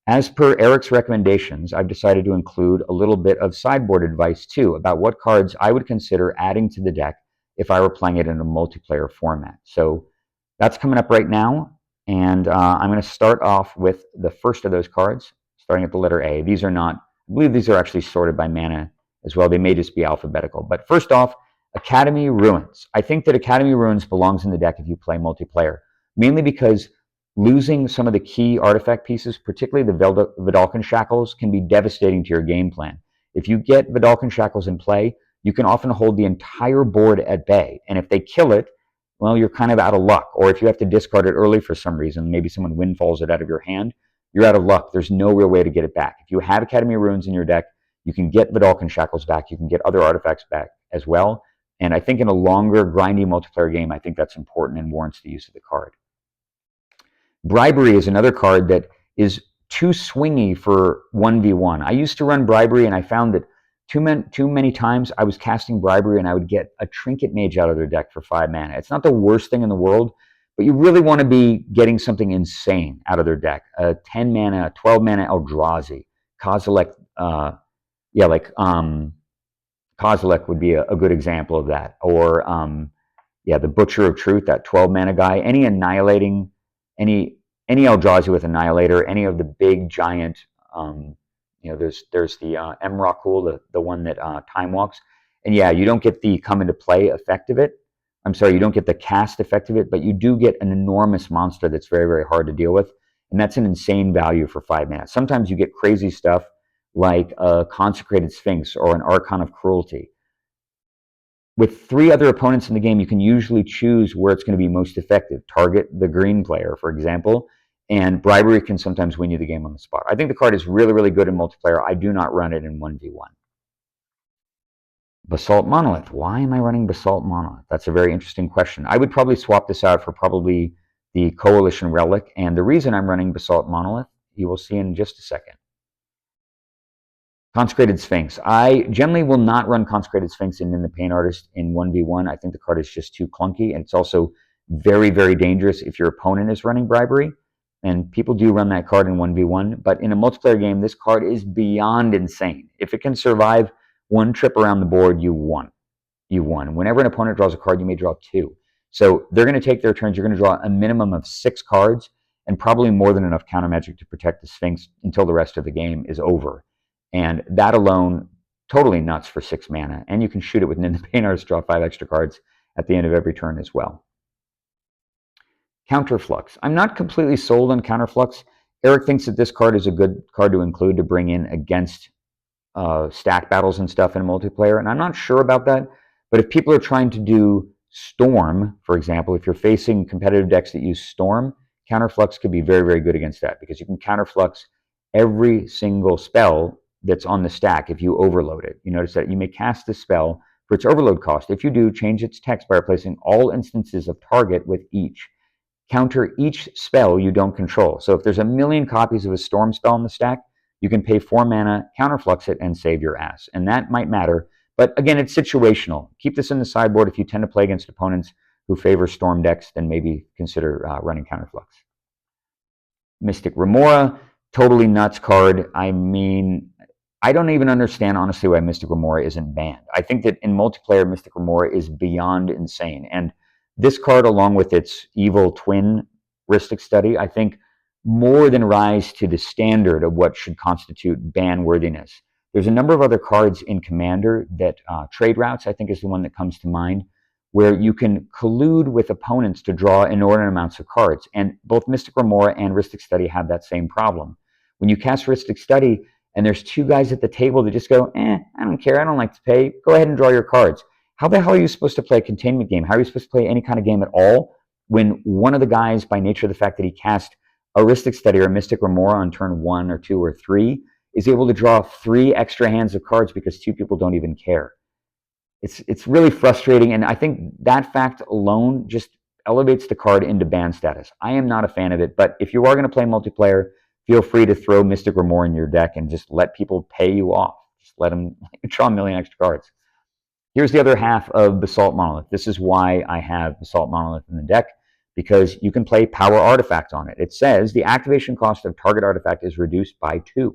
as per Eric's recommendations, I've decided to include a little bit of sideboard advice too, about what cards I would consider adding to the deck if I were playing it in a multiplayer format. So that's coming up right now, and I'm going to start off with the first of those cards, starting at the letter A. These are not, I believe these are actually sorted by mana as well. They may just be alphabetical. But first off, Academy Ruins. I think that Academy Ruins belongs in the deck if you play multiplayer, mainly because losing some of the key artifact pieces, particularly the Vidalcan Shackles, can be devastating to your game plan. If you get Vidalcan Shackles in play, you can often hold the entire board at bay. And if they kill it, well, you're kind of out of luck. Or if you have to discard it early for some reason, maybe someone windfalls it out of your hand, you're out of luck. There's no real way to get it back. If you have Academy Ruins in your deck, you can get Vidalcan Shackles back. You can get other artifacts back as well. And I think in a longer, grindy multiplayer game, I think that's important and warrants the use of the card. Bribery is another card that is too swingy for 1v1. I used to run Bribery, and I found that too many times I was casting Bribery and I would get a Trinket Mage out of their deck for 5 mana. It's not the worst thing in the world, but you really want to be getting something insane out of their deck. A 10 mana, 12 mana Eldrazi. Kozilek, Kozilek would be a good example of that. Or, the Butcher of Truth, that 12 mana guy. Any annihilating, any Eldrazi with Annihilator, any of the big giant, there's the Emrakul, the one that time walks. And yeah, you don't get the come into play effect of it. I'm sorry, you don't get the cast effect of it, but you do get an enormous monster that's very, very hard to deal with. And that's an insane value for 5 mana. Sometimes you get crazy stuff like a Consecrated Sphinx or an Archon of Cruelty. With 3 other opponents in the game, you can usually choose where it's going to be most effective. Target the green player, for example, and bribery can sometimes win you the game on the spot. I think the card is really, really good in multiplayer. I do not run it in 1v1. Basalt Monolith. Why am I running Basalt Monolith? That's a very interesting question. I would probably swap this out for probably the Coalition Relic, and the reason I'm running Basalt Monolith, you will see in just a second. Consecrated Sphinx. I generally will not run Consecrated Sphinx in the Pain Artist in 1v1. I think the card is just too clunky, and it's also very, very dangerous if your opponent is running bribery. And people do run that card in 1v1, but in a multiplayer game, this card is beyond insane. If it can survive one trip around the board, you won. You won. Whenever an opponent draws a card, you may draw 2. So they're going to take their turns. You're going to draw a minimum of 6 cards and probably more than enough counter magic to protect the Sphinx until the rest of the game is over. And that alone, totally nuts for 6 mana. And you can shoot it with Nin the Pain Artist, draw 5 extra cards at the end of every turn as well. Counterflux. I'm not completely sold on Counterflux. Eric thinks that this card is a good card to include to bring in against stack battles and stuff in multiplayer, and I'm not sure about that. But if people are trying to do Storm, for example, if you're facing competitive decks that use Storm, Counterflux could be very, very good against that, because you can Counterflux every single spell that's on the stack if you overload it. You notice that you may cast this spell for its overload cost. If you do, change its text by replacing all instances of target with each. Counter each spell you don't control. So if there's 1,000,000 copies of a Storm spell in the stack, you can pay 4 mana, counterflux it, and save your ass. And that might matter. But again, it's situational. Keep this in the sideboard. If you tend to play against opponents who favor Storm decks, then maybe consider running counterflux. Mystic Remora, totally nuts card. I mean, I don't even understand, honestly, why Mystic Remora isn't banned. I think that in multiplayer, Mystic Remora is beyond insane. And this card, along with its evil twin, Rhystic Study, I think more than rise to the standard of what should constitute ban worthiness. There's a number of other cards in Commander that Trade Routes, I think, is the one that comes to mind, where you can collude with opponents to draw inordinate amounts of cards. And both Mystic Remora and Rhystic Study have that same problem. When you cast Rhystic Study and there's 2 guys at the table that just go, I don't care, I don't like to pay, go ahead and draw your cards. How the hell are you supposed to play a containment game? How are you supposed to play any kind of game at all when one of the guys, by nature of the fact that he cast a Rhystic Study or a Mystic Remora on turn 1 or 2 or 3, is able to draw 3 extra hands of cards because 2 people don't even care? It's really frustrating, and I think that fact alone just elevates the card into ban status. I am not a fan of it, but if you are going to play multiplayer, feel free to throw Mystic Remora in your deck and just let people pay you off. Just let them draw 1,000,000 extra cards. Here's the other half of Basalt Monolith. This is why I have Basalt Monolith in the deck, because you can play Power Artifact on it. It says the activation cost of target artifact is reduced by 2.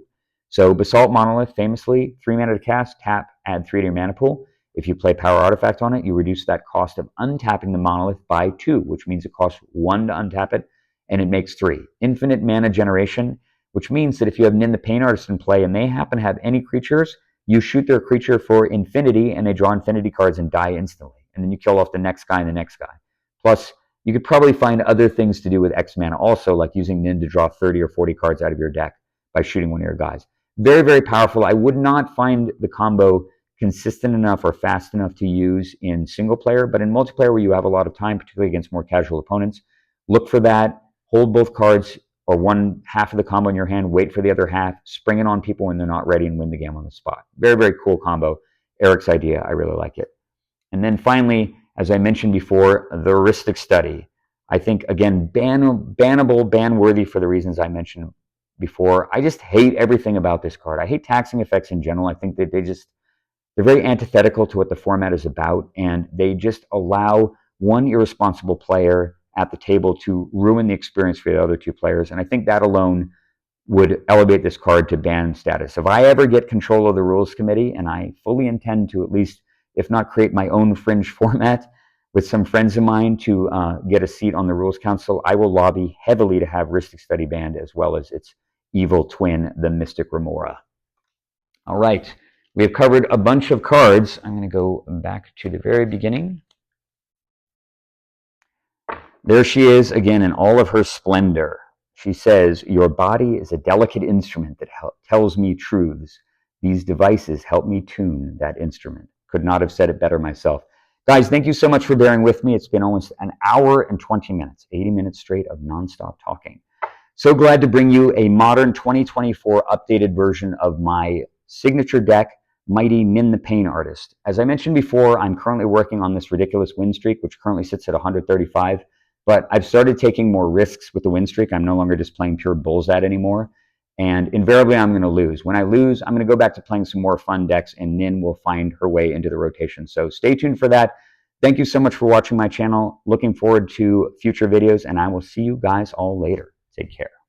So Basalt Monolith, famously, 3 mana to cast, tap, add 3 to your mana pool. If you play Power Artifact on it, you reduce that cost of untapping the Monolith by 2, which means it costs 1 to untap it, and it makes 3. Infinite mana generation, which means that if you have Nin the Pain Artist in play and they happen to have any creatures, you shoot their creature for infinity, and they draw infinity cards and die instantly. And then you kill off the next guy and the next guy. Plus, you could probably find other things to do with X mana also, like using Nin to draw 30 or 40 cards out of your deck by shooting one of your guys. Very, very powerful. I would not find the combo consistent enough or fast enough to use in single player, but in multiplayer where you have a lot of time, particularly against more casual opponents, look for that, hold both cards or one half of the combo in your hand, wait for the other half, spring it on people when they're not ready, and win the game on the spot. Very, very cool combo. Eric's idea, I really like it. And then finally, as I mentioned before, the Rhystic Study. I think, again, bannable, ban-worthy for the reasons I mentioned before. I just hate everything about this card. I hate taxing effects in general. I think that they're very antithetical to what the format is about, and they just allow one irresponsible player at the table to ruin the experience for the other 2 players. And I think that alone would elevate this card to ban status. If I ever get control of the rules committee, and I fully intend to at least, if not create my own fringe format with some friends of mine to get a seat on the rules council, I will lobby heavily to have Rhystic Study banned, as well as its evil twin, the Mystic Remora. All right, we have covered a bunch of cards. I'm going to go back to the very beginning. There she is again in all of her splendor. She says, "Your body is a delicate instrument that tells me truths. These devices help me tune that instrument." Could not have said it better myself. Guys, thank you so much for bearing with me. It's been almost an hour and 20 minutes, 80 minutes straight of nonstop talking. So glad to bring you a modern 2024 updated version of my signature deck, Mighty Min the Pain Artist. As I mentioned before, I'm currently working on this ridiculous win streak, which currently sits at 135, but I've started taking more risks with the win streak. I'm no longer just playing pure bullseye anymore, and invariably I'm going to lose. When I lose, I'm going to go back to playing some more fun decks, and Nin will find her way into the rotation. So stay tuned for that. Thank you so much for watching my channel. Looking forward to future videos, and I will see you guys all later. Take care.